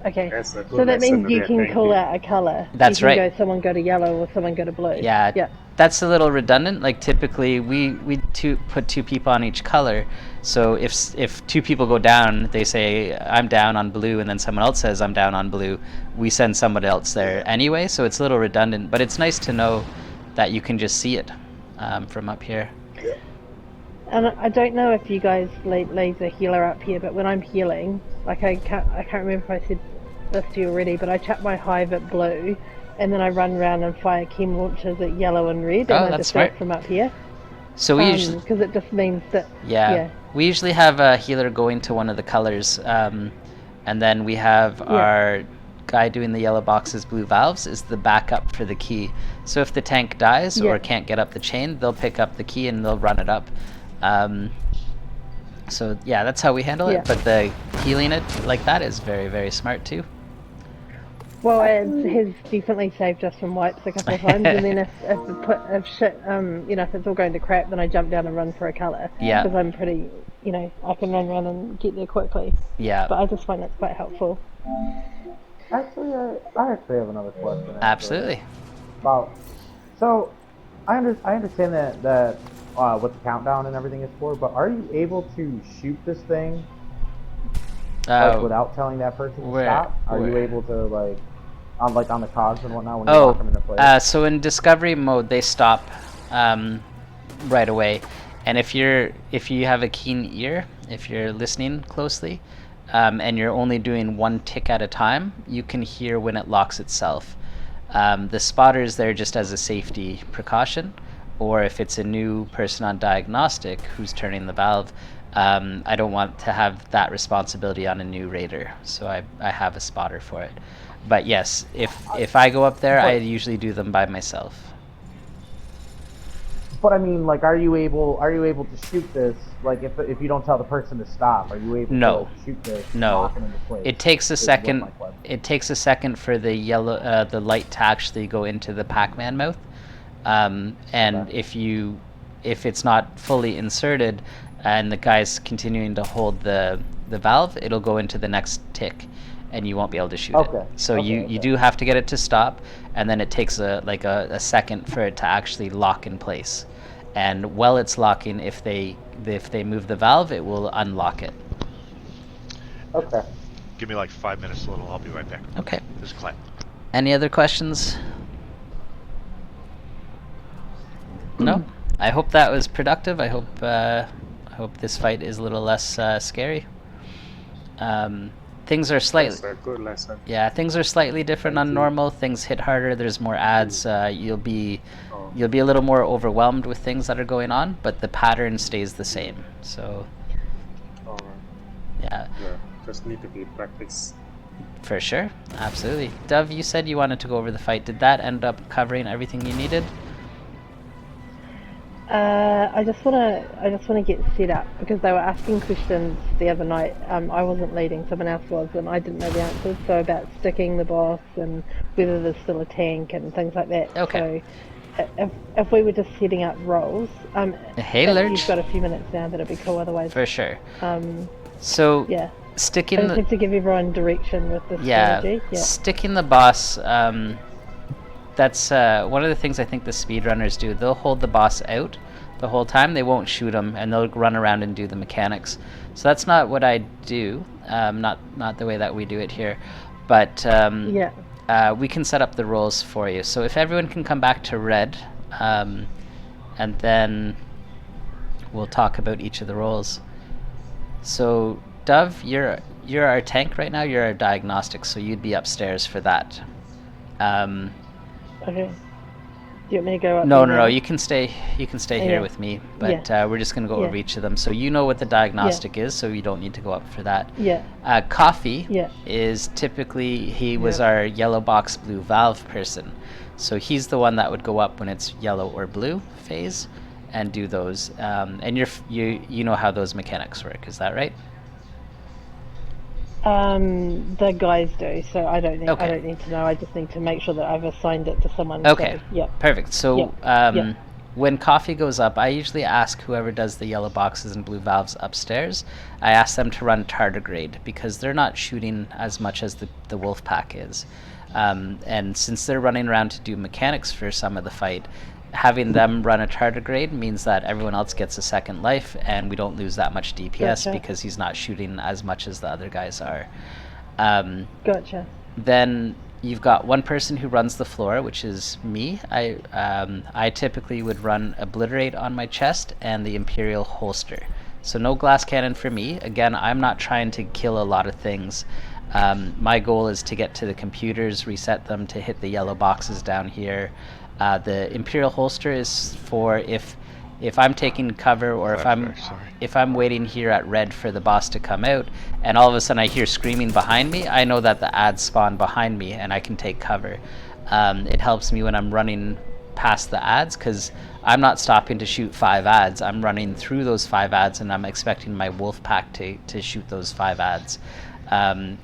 Okay. That's a good So that lesson means you there, can thank call you. out a color. That's you can right. Go, someone go to yellow or someone go to blue. Yeah, that's a little redundant. Like typically, we put 2 people on each color. So if 2 people go down, they say I'm down on blue, and then someone else says I'm down on blue. We send someone else there anyway. So it's a little redundant, but it's nice to know that you can just see it from up here. And I don't know if you guys leave the healer up here, but when I'm healing, like I can't remember if I said this to you already, but I chuck my hive at blue, and then I run around and fire chem launchers at yellow and red, Oh, and I that's disperse smart. from up here. So we usually, Because it just means that yeah, we usually have a healer going to one of the colors, and then we have our guy doing the yellow boxes, blue valves, is the backup for the key. So if the tank dies or can't get up the chain, they'll pick up the key and they'll run it up. So yeah, that's how we handle it. But the healing it like that is very, very smart too. Well, it has definitely saved us from wipes a couple of times, and then if shit, if it's all going to crap, then I jump down and run for a colour. Yeah. Because I'm pretty, I can run around and get there quickly. Yeah. But I just find that's quite helpful. Actually, I actually have another question. Absolutely. So, I understand that what the countdown and everything is for, but are you able to shoot this thing without telling that person to stop? Are you able to on the cogs and whatnot when you lock them into place? So in discovery mode, they stop right away, and if you have a keen ear, if you're listening closely, and you're only doing one tick at a time, you can hear when it locks itself. The spotter is there just as a safety precaution, or if it's a new person on Diagnostic who's turning the valve, I don't want to have that responsibility on a new raider, so I have a spotter for it. But yes, if I go up there, I usually do them by myself. But I mean, are you able to shoot this? If you don't tell the person to stop, are you able to shoot this? No. It takes a second. It takes a second for the the light to actually go into the Pac-Man mouth, and if it's not fully inserted, and the guy's continuing to hold the valve, it'll go into the next tick, and you won't be able to shoot it. So you do have to get it to stop, and then it takes a second for it to actually lock in place. And while it's locking, if they move the valve, it will unlock it. Okay. Give me 5 minutes, little. I'll be right back. Okay. This is Clint. Any other questions? No? I hope that was productive. I hope this fight is a little less scary. Things are slightly. That's a good lesson. Yeah, things are slightly different on normal. Things hit harder. There's more ads. You'll be a little more overwhelmed with things that are going on, but the pattern stays the same. So. Yeah. Just need to be practice. For sure, absolutely. Dove, you said you wanted to go over the fight. Did that end up covering everything you needed? I just wanna get set up because they were asking questions the other night. I wasn't leading, someone else was, and I didn't know the answers. So about sticking the boss and whether there's still a tank and things like that. Okay. So if we were just setting up roles, hey, Lurch. You've got a few minutes now. That'd be cool. Otherwise. For sure. So yeah. Sticking I just have to give everyone direction with the strategy. Yeah. Sticking the boss. That's one of the things I think the speedrunners do. They'll hold the boss out the whole time. They won't shoot him, and they'll run around and do the mechanics. So that's not what I do. Not the way that we do it here. But we can set up the roles for you. So if everyone can come back to red, and then we'll talk about each of the roles. So Dove, you're our tank right now. You're our diagnostic, so you'd be upstairs for that. Okay. Do you want me to go up? No. You can stay here with me. But we're just gonna go over each of them. So you know what the diagnostic is, so you don't need to go up for that. Yeah. Coffee is typically he was our yellow box blue valve person, so he's the one that would go up when it's yellow or blue phase, and do those. And you know how those mechanics work. Is that right? The guys do, so I don't need to know. I just need to make sure that I've assigned it to someone. Okay. So, yeah. Perfect. So when coffee goes up, I usually ask whoever does the yellow boxes and blue valves upstairs, I ask them to run tardigrade because they're not shooting as much as the wolf pack is. And since they're running around to do mechanics for some of the fight, having them run a tardigrade means that everyone else gets a second life, and we don't lose that much DPS because he's not shooting as much as the other guys are. Gotcha. Then you've got one person who runs the floor, which is me. I typically would run Obliterate on my chest and the Imperial holster. So no glass cannon for me. Again, I'm not trying to kill a lot of things. My goal is to get to the computers, reset them to hit the yellow boxes down here. The Imperial holster is for if I'm taking cover, or if I'm waiting here at red for the boss to come out, and all of a sudden I hear screaming behind me, I know that the ads spawn behind me and I can take cover. It helps me when I'm running past the ads, because I'm not stopping to shoot 5 ads. I'm running through those 5 ads, and I'm expecting my wolf pack to shoot those 5 ads.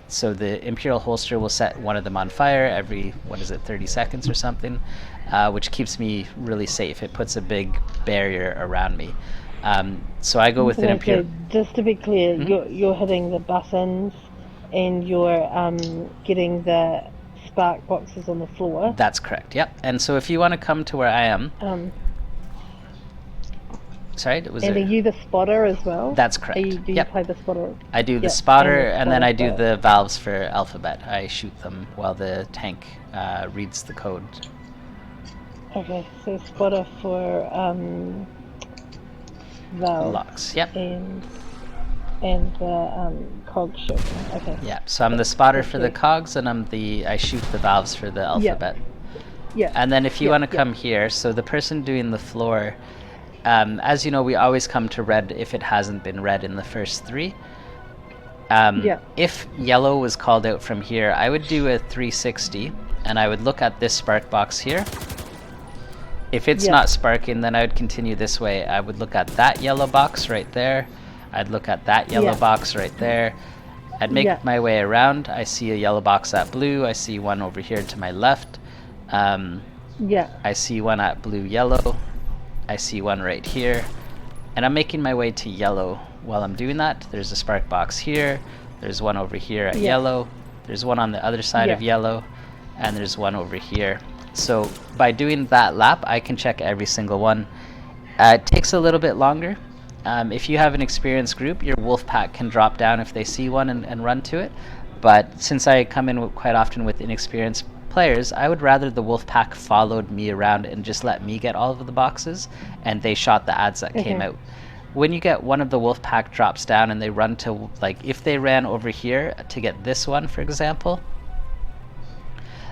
So the Imperial holster will set one of them on fire every, 30 seconds or something, which keeps me really safe. It puts a big barrier around me. So I go with an Imperial... Just to be clear, you're hitting the buttons and you're getting the spark boxes on the floor. That's correct, yep. And so if you want to come to where I am... Sorry, was and it... are you the spotter as well? That's correct. Do you play the spotter? I do the spotter, and then I do the valves for Alphabet. I shoot them while the tank reads the code. Okay, so spotter for valve. Locks, yep. And the cog ship. Okay. Yeah, so I'm the spotter for the cogs, and I shoot the valves for the Alphabet. Yeah. And then if you want to come here, so the person doing the floor... as you know, we always come to red if it hasn't been red in the first 3. If yellow was called out from here, I would do a 360, and I would look at this spark box here. If it's not sparking, then I would continue this way. I would look at that yellow box right there. I'd look at that yellow box right there. I'd make my way around. I see a yellow box at blue. I see one over here to my left. I see one at blue-yellow. I see one right here, and I'm making my way to yellow. While I'm doing that, there's a spark box here, there's one over here at yellow, there's one on the other side of yellow, and there's one over here. So by doing that lap, I can check every single one. It takes a little bit longer. If you have an experienced group, your wolf pack can drop down if they see one and run to it, but since I come in quite often with inexperienced players, I would rather the wolf pack followed me around and just let me get all of the boxes, and they shot the ads that came out. When you get one of the wolf pack drops down and they run to, like, if they ran over here to get this one, for example,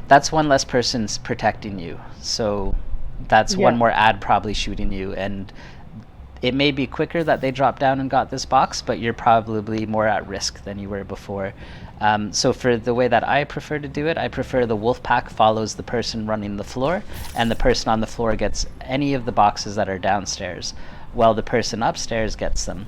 that's one less person's protecting you. So that's one more ad probably shooting you, and it may be quicker that they dropped down and got this box, but you're probably more at risk than you were before. So for the way that I prefer to do it, I prefer the wolf pack follows the person running the floor, and the person on the floor gets any of the boxes that are downstairs, while the person upstairs gets them.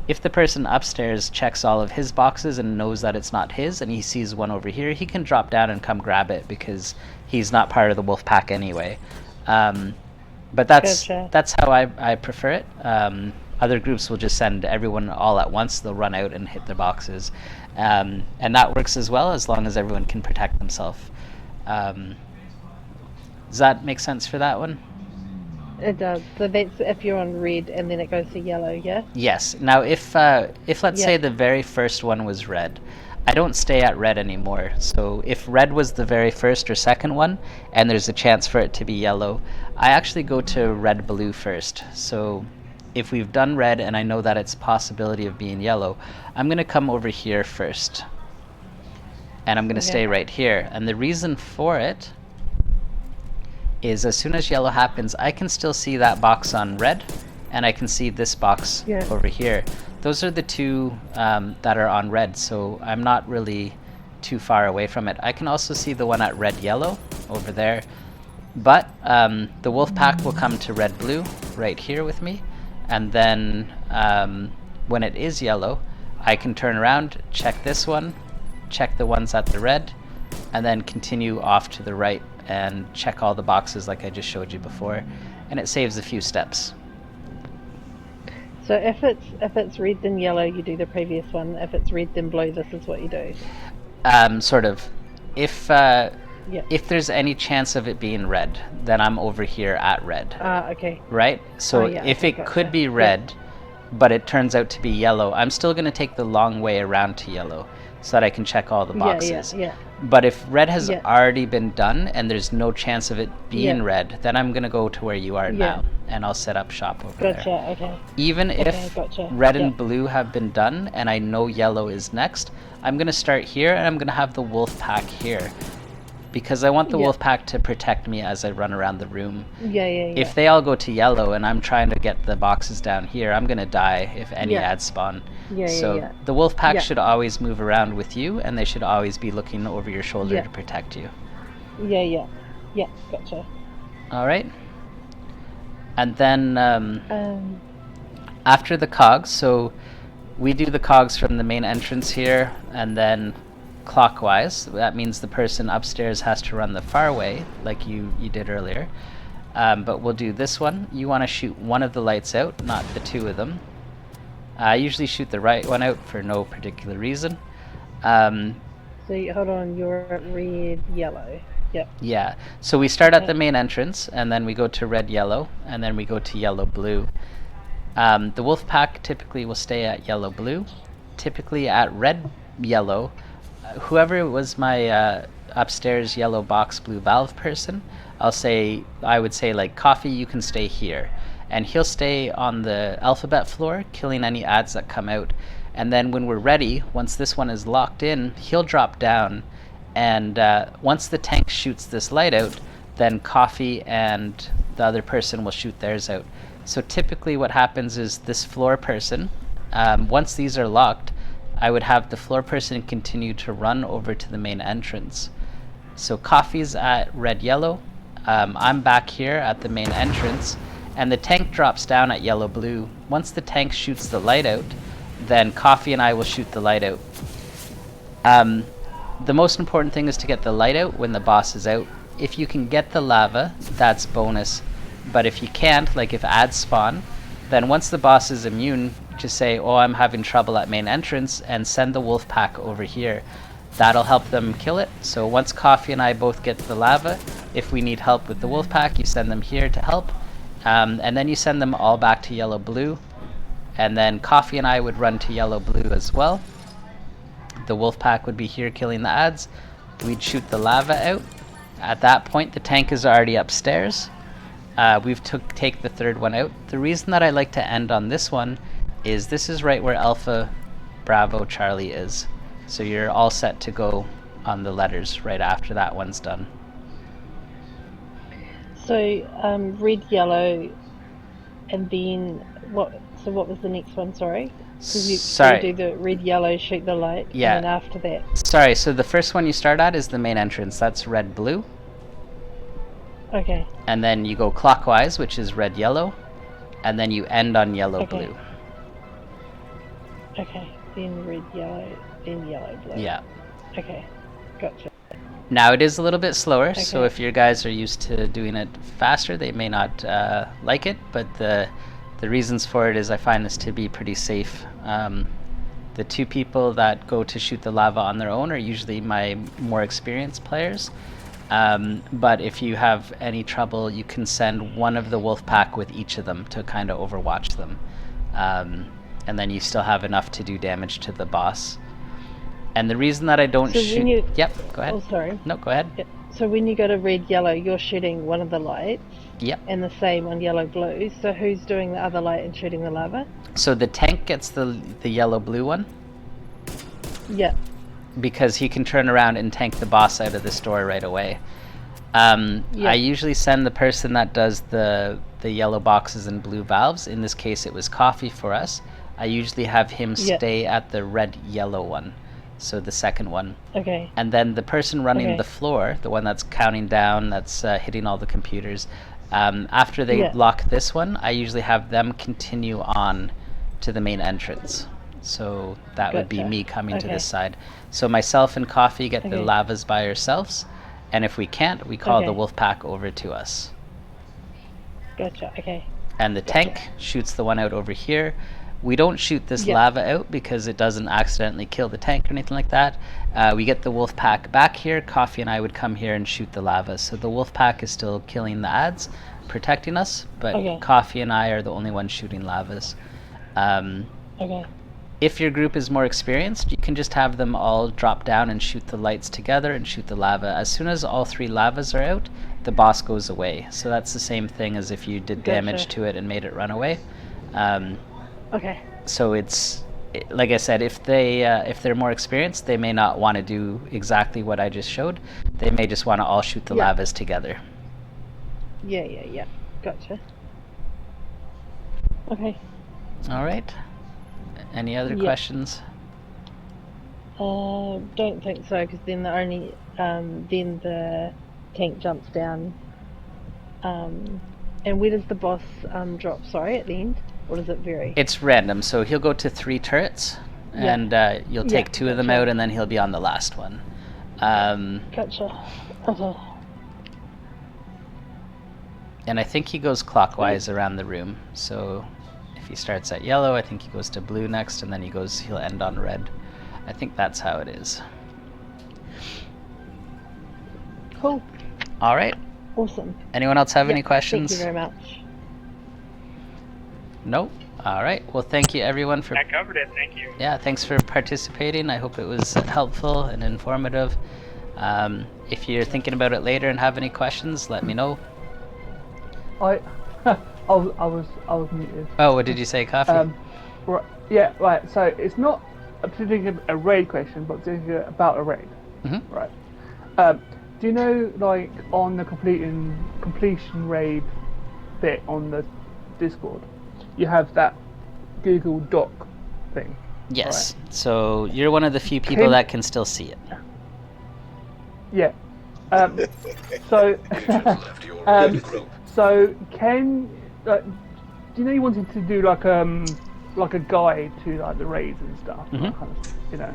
If the person upstairs checks all of his boxes and knows that it's not his, and he sees one over here, he can drop down and come grab it because he's not part of the wolf pack anyway. But that's how I prefer it. Other groups will just send everyone all at once. They'll run out and hit their boxes. And that works as well, as long as everyone can protect themselves. Does that make sense for that one? It does. So that's if you're on red and then it goes to yellow, yeah? Yes. Now if let's say the very first one was red, I don't stay at red anymore. So if red was the very first or second one, and there's a chance for it to be yellow, I actually go to red-blue first. So if we've done red and I know that it's a possibility of being yellow, I'm going to come over here first. And I'm going to stay right here. And the reason for it is as soon as yellow happens, I can still see that box on red, and I can see this box over here. Those are the two that are on red, so I'm not really too far away from it. I can also see the one at red-yellow over there, but the wolf pack will come to red-blue right here with me, and then when it is yellow, I can turn around, check this one, check the ones at the red, and then continue off to the right and check all the boxes like I just showed you before, and it saves a few steps. So if it's red then yellow, you do the previous one. If it's red then blue, this is what you do. Sort of. If there's any chance of it being red, then I'm over here at red. Okay. Right? So if it could be red, but it turns out to be yellow, I'm still going to take the long way around to yellow so that I can check all the boxes. Yeah. But if red has Yeah. already been done and there's no chance of it being Yeah. red, then I'm going to go to where you are Yeah. now, and I'll set up shop over Gotcha. there. Okay. Even Okay, if gotcha. red and Yeah. blue have been done and I know yellow is next, I'm going to start here and I'm going to have the wolf pack here. Because I want the Yeah. wolf pack to protect me as I run around the room. Yeah. If they all go to yellow and I'm trying to get the boxes down here, I'm going to die if any Yeah. ads spawn. Yeah, So yeah. the wolf pack Yeah. should always move around with you, and they should always be looking over your shoulder Yeah. to protect you. Yeah. Gotcha. All right. And then Um. after the cogs, so we do the cogs from the main entrance here, and then clockwise. That means the person upstairs has to run the far way, like you did earlier. But we'll do this one. You want to shoot one of the lights out, not the two of them. I usually shoot the right one out for no particular reason. Hold on, you're at red, yellow. Yep. Yeah, so we start at Okay. the main entrance, and then we go to red, yellow, and then we go to yellow, blue. The wolf pack typically will stay at yellow, blue. Typically at red, yellow, whoever was my upstairs yellow box, blue valve person, I would say like, Coffee, you can stay here. And he'll stay on the alphabet floor, killing any ads that come out. And then when we're ready, once this one is locked in, he'll drop down. And once the tank shoots this light out, then Coffee and the other person will shoot theirs out. So typically what happens is this floor person, once these are locked, I would have the floor person continue to run over to the main entrance. So Coffee's at red, yellow. I'm back here at the main entrance, and the tank drops down at yellow, blue. Once the tank shoots the light out, then Coffee and I will shoot the light out. The most important thing is to get the light out when the boss is out. If you can get the lava, that's bonus. But if you can't, like if ads spawn, then once the boss is immune, just say, oh, I'm having trouble at main entrance, and send the wolf pack over here. That'll help them kill it. So once Coffee and I both get the lava, if we need help with the wolf pack, you send them here to help. And then you send them all back to yellow, blue. And then Coffee and I would run to yellow, blue as well. The wolf pack would be here killing the ads. We'd shoot the lava out. At that point, the tank is already upstairs. We've take the third one out. The reason that I like to end on this one is this is right where Alpha, Bravo, Charlie is. So you're all set to go on the letters right after that one's done. So red, yellow, and then what? So what was the next one? Sorry. Sorry. You do the red, yellow, shoot the light. Yeah. And then after that. Sorry. So the first one you start at is the main entrance. That's red, blue. Okay. And then you go clockwise, which is red, yellow, and then you end on yellow, Okay. blue. Okay. Then red, yellow, then yellow, blue. Yeah. Okay. Gotcha. Now it is a little bit slower, so Okay. if your guys are used to doing it faster, they may not like it, but the reasons for it is I find this to be pretty safe. The two people that go to shoot the lava on their own are usually my more experienced players. But if you have any trouble, you can send one of the wolf pack with each of them to kind of overwatch them. And then you still have enough to do damage to the boss. And the reason that I don't So shoot... when you... Yep, go ahead. Oh, sorry. No, go ahead. Yeah. So when you go to red, yellow, you're shooting one of the lights. Yep. And the same on yellow, blue. So who's doing the other light and shooting the lava? So the tank gets the yellow blue one Yeah. because he can turn around and tank the boss out of the store right away. Yeah. I usually send the person that does the yellow boxes and blue valves. In this case, it was Coffee for us. I usually have him Yeah. stay at the red yellow one, so the second one. Okay. And then the person running Okay. the floor, the one that's counting down, that's hitting all the computers, after they Yeah. lock this one, I usually have them continue on to the main entrance. So that would be Gotcha. me coming to Okay. this side. So myself and Coffee get the Okay. lavas by ourselves, and if we can't, we call the Okay. wolf pack over to us. Gotcha. Okay. And the tank shoots the one out over here. We don't shoot this Yeah. lava out because it doesn't accidentally kill the tank or anything like that. We get the wolf pack back here. Coffee and I would come here and shoot the lava. So the wolf pack is still killing the ads, protecting us, but Okay. Coffee and I are the only ones shooting lavas. Okay. If your group is more experienced, you can just have them all drop down and shoot the lights together and shoot the lava. As soon as all 3 lavas are out, the boss goes away. So that's the same thing as if you did damage to it and made it run away. Okay. So it's, like I said, if they're more experienced, they may not want to do exactly what I just showed. They may just want to all shoot the lavas together. Yeah. Gotcha. Okay. All right. Any other questions? Don't think so, because then then the tank jumps down. And where does the boss drop? Sorry, at the end, or does it vary? It's random, so he'll go to 3 turrets, and you'll take 2 of them out, and then he'll be on the last one. Gotcha. Okay. And I think he goes clockwise around the room. So if he starts at yellow, I think he goes to blue next, and then he'll end on red. I think that's how it is. Cool. All right. Awesome. Anyone else have any questions? Thank you very much. Nope. All right. Well, thank you everyone for. I covered it. Thank you. Yeah, thanks for participating. I hope it was helpful and informative. If you're thinking about it later and have any questions, let me know. I was muted. Oh, what did you say, Coffee? Right, yeah, right. So it's not particularly a raid question, but particularly about a raid. Mm-hmm. Right. Do you know, like, on the completion raid bit on the Discord, you have that Google Doc thing? Yes. Right. So you're one of the few people that can still see it. Yeah. So can do you know you wanted to do like a guide to like the raids and stuff, Mm-hmm. that kind of, you know?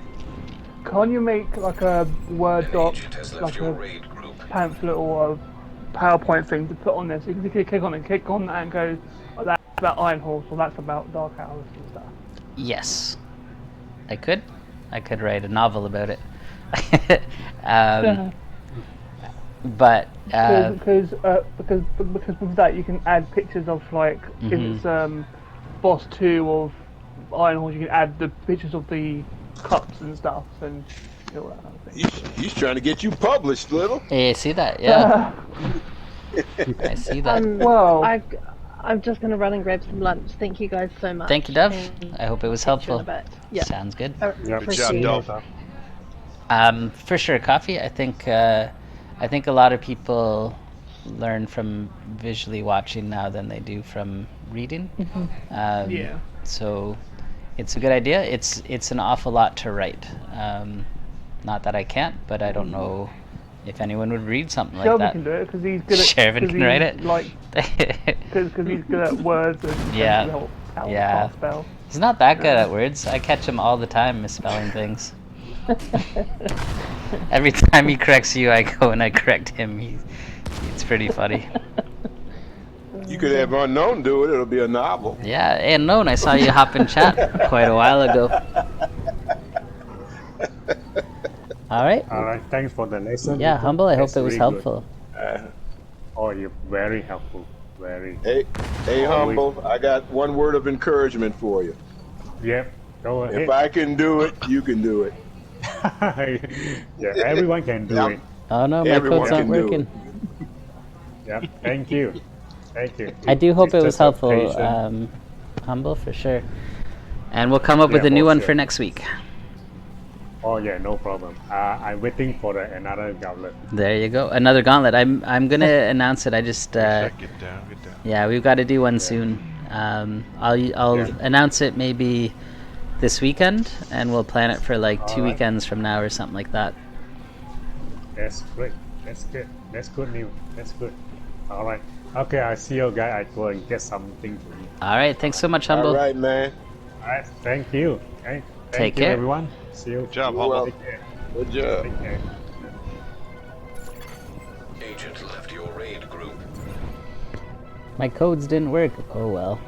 Can you make like a Word doc, like a pamphlet or a PowerPoint thing to put on there, so you can click on that and go, oh, that's about Iron Horse, or that's about Dark Hours and stuff? Yes, I could write a novel about it. But because with that you can add pictures of, like, if it's boss 2 of Iron Horse, you can add the pictures of the cups and stuff and all that kind of thing. He's trying to get you published, Little. Yeah, see that? Yeah. I see that. Well, I'm just gonna run and grab some lunch. Thank you guys so much. Thank you, Dove. I hope it was helpful. Yeah. Sounds good. Good job, Dove. For sure, Coffee. I think a lot of people learn from visually watching now than they do from reading. yeah. So it's a good idea. It's an awful lot to write. Not that I can't, but I don't know if anyone would read something like Shelby that. can do it because he's good at. Shelby can write it. Like, because he's good at words and Yeah. Yeah. spell. He's not that good at words. I catch him all the time misspelling things. Every time he corrects you, I go and I correct him. It's pretty funny. You could have Unknown do it. It'll be a novel. Yeah, hey, Unknown, I saw you hop in chat quite a while ago. All right. All right, thanks for the lesson. Yeah, Humble, I hope That's it was really helpful. Oh, you're very helpful. Very. Hey, Humble, I got one word of encouragement for you. Yep, go ahead. If I can do it, you can do it. Yeah, everyone can do it. Oh no, my Everyone code's not can do working. Yep, thank you. Thank you. I do hope It's it was just a helpful, patient- Humble, for sure. And we'll come up with Yeah, a new for one sure. for next week. Oh yeah, no problem. I'm waiting for another gauntlet. There you go. Another gauntlet. I'm gonna announce it. I just Get down. yeah, we've got to do one soon. I'll announce it maybe this weekend, and we'll plan it for like 2 Alright. weekends from now or something like that. That's great. That's good. That's good news. That's good. All right. Okay, I see you guys. I go and get something to eat. All right. Thanks so much, Humble. All right, man. All right. Thank you. Okay. Take Thank you, care. everyone. See you. Good job, You're Humble. welcome. Take care. Good job. Take care. Agent left your raid group. My codes didn't work. Oh well.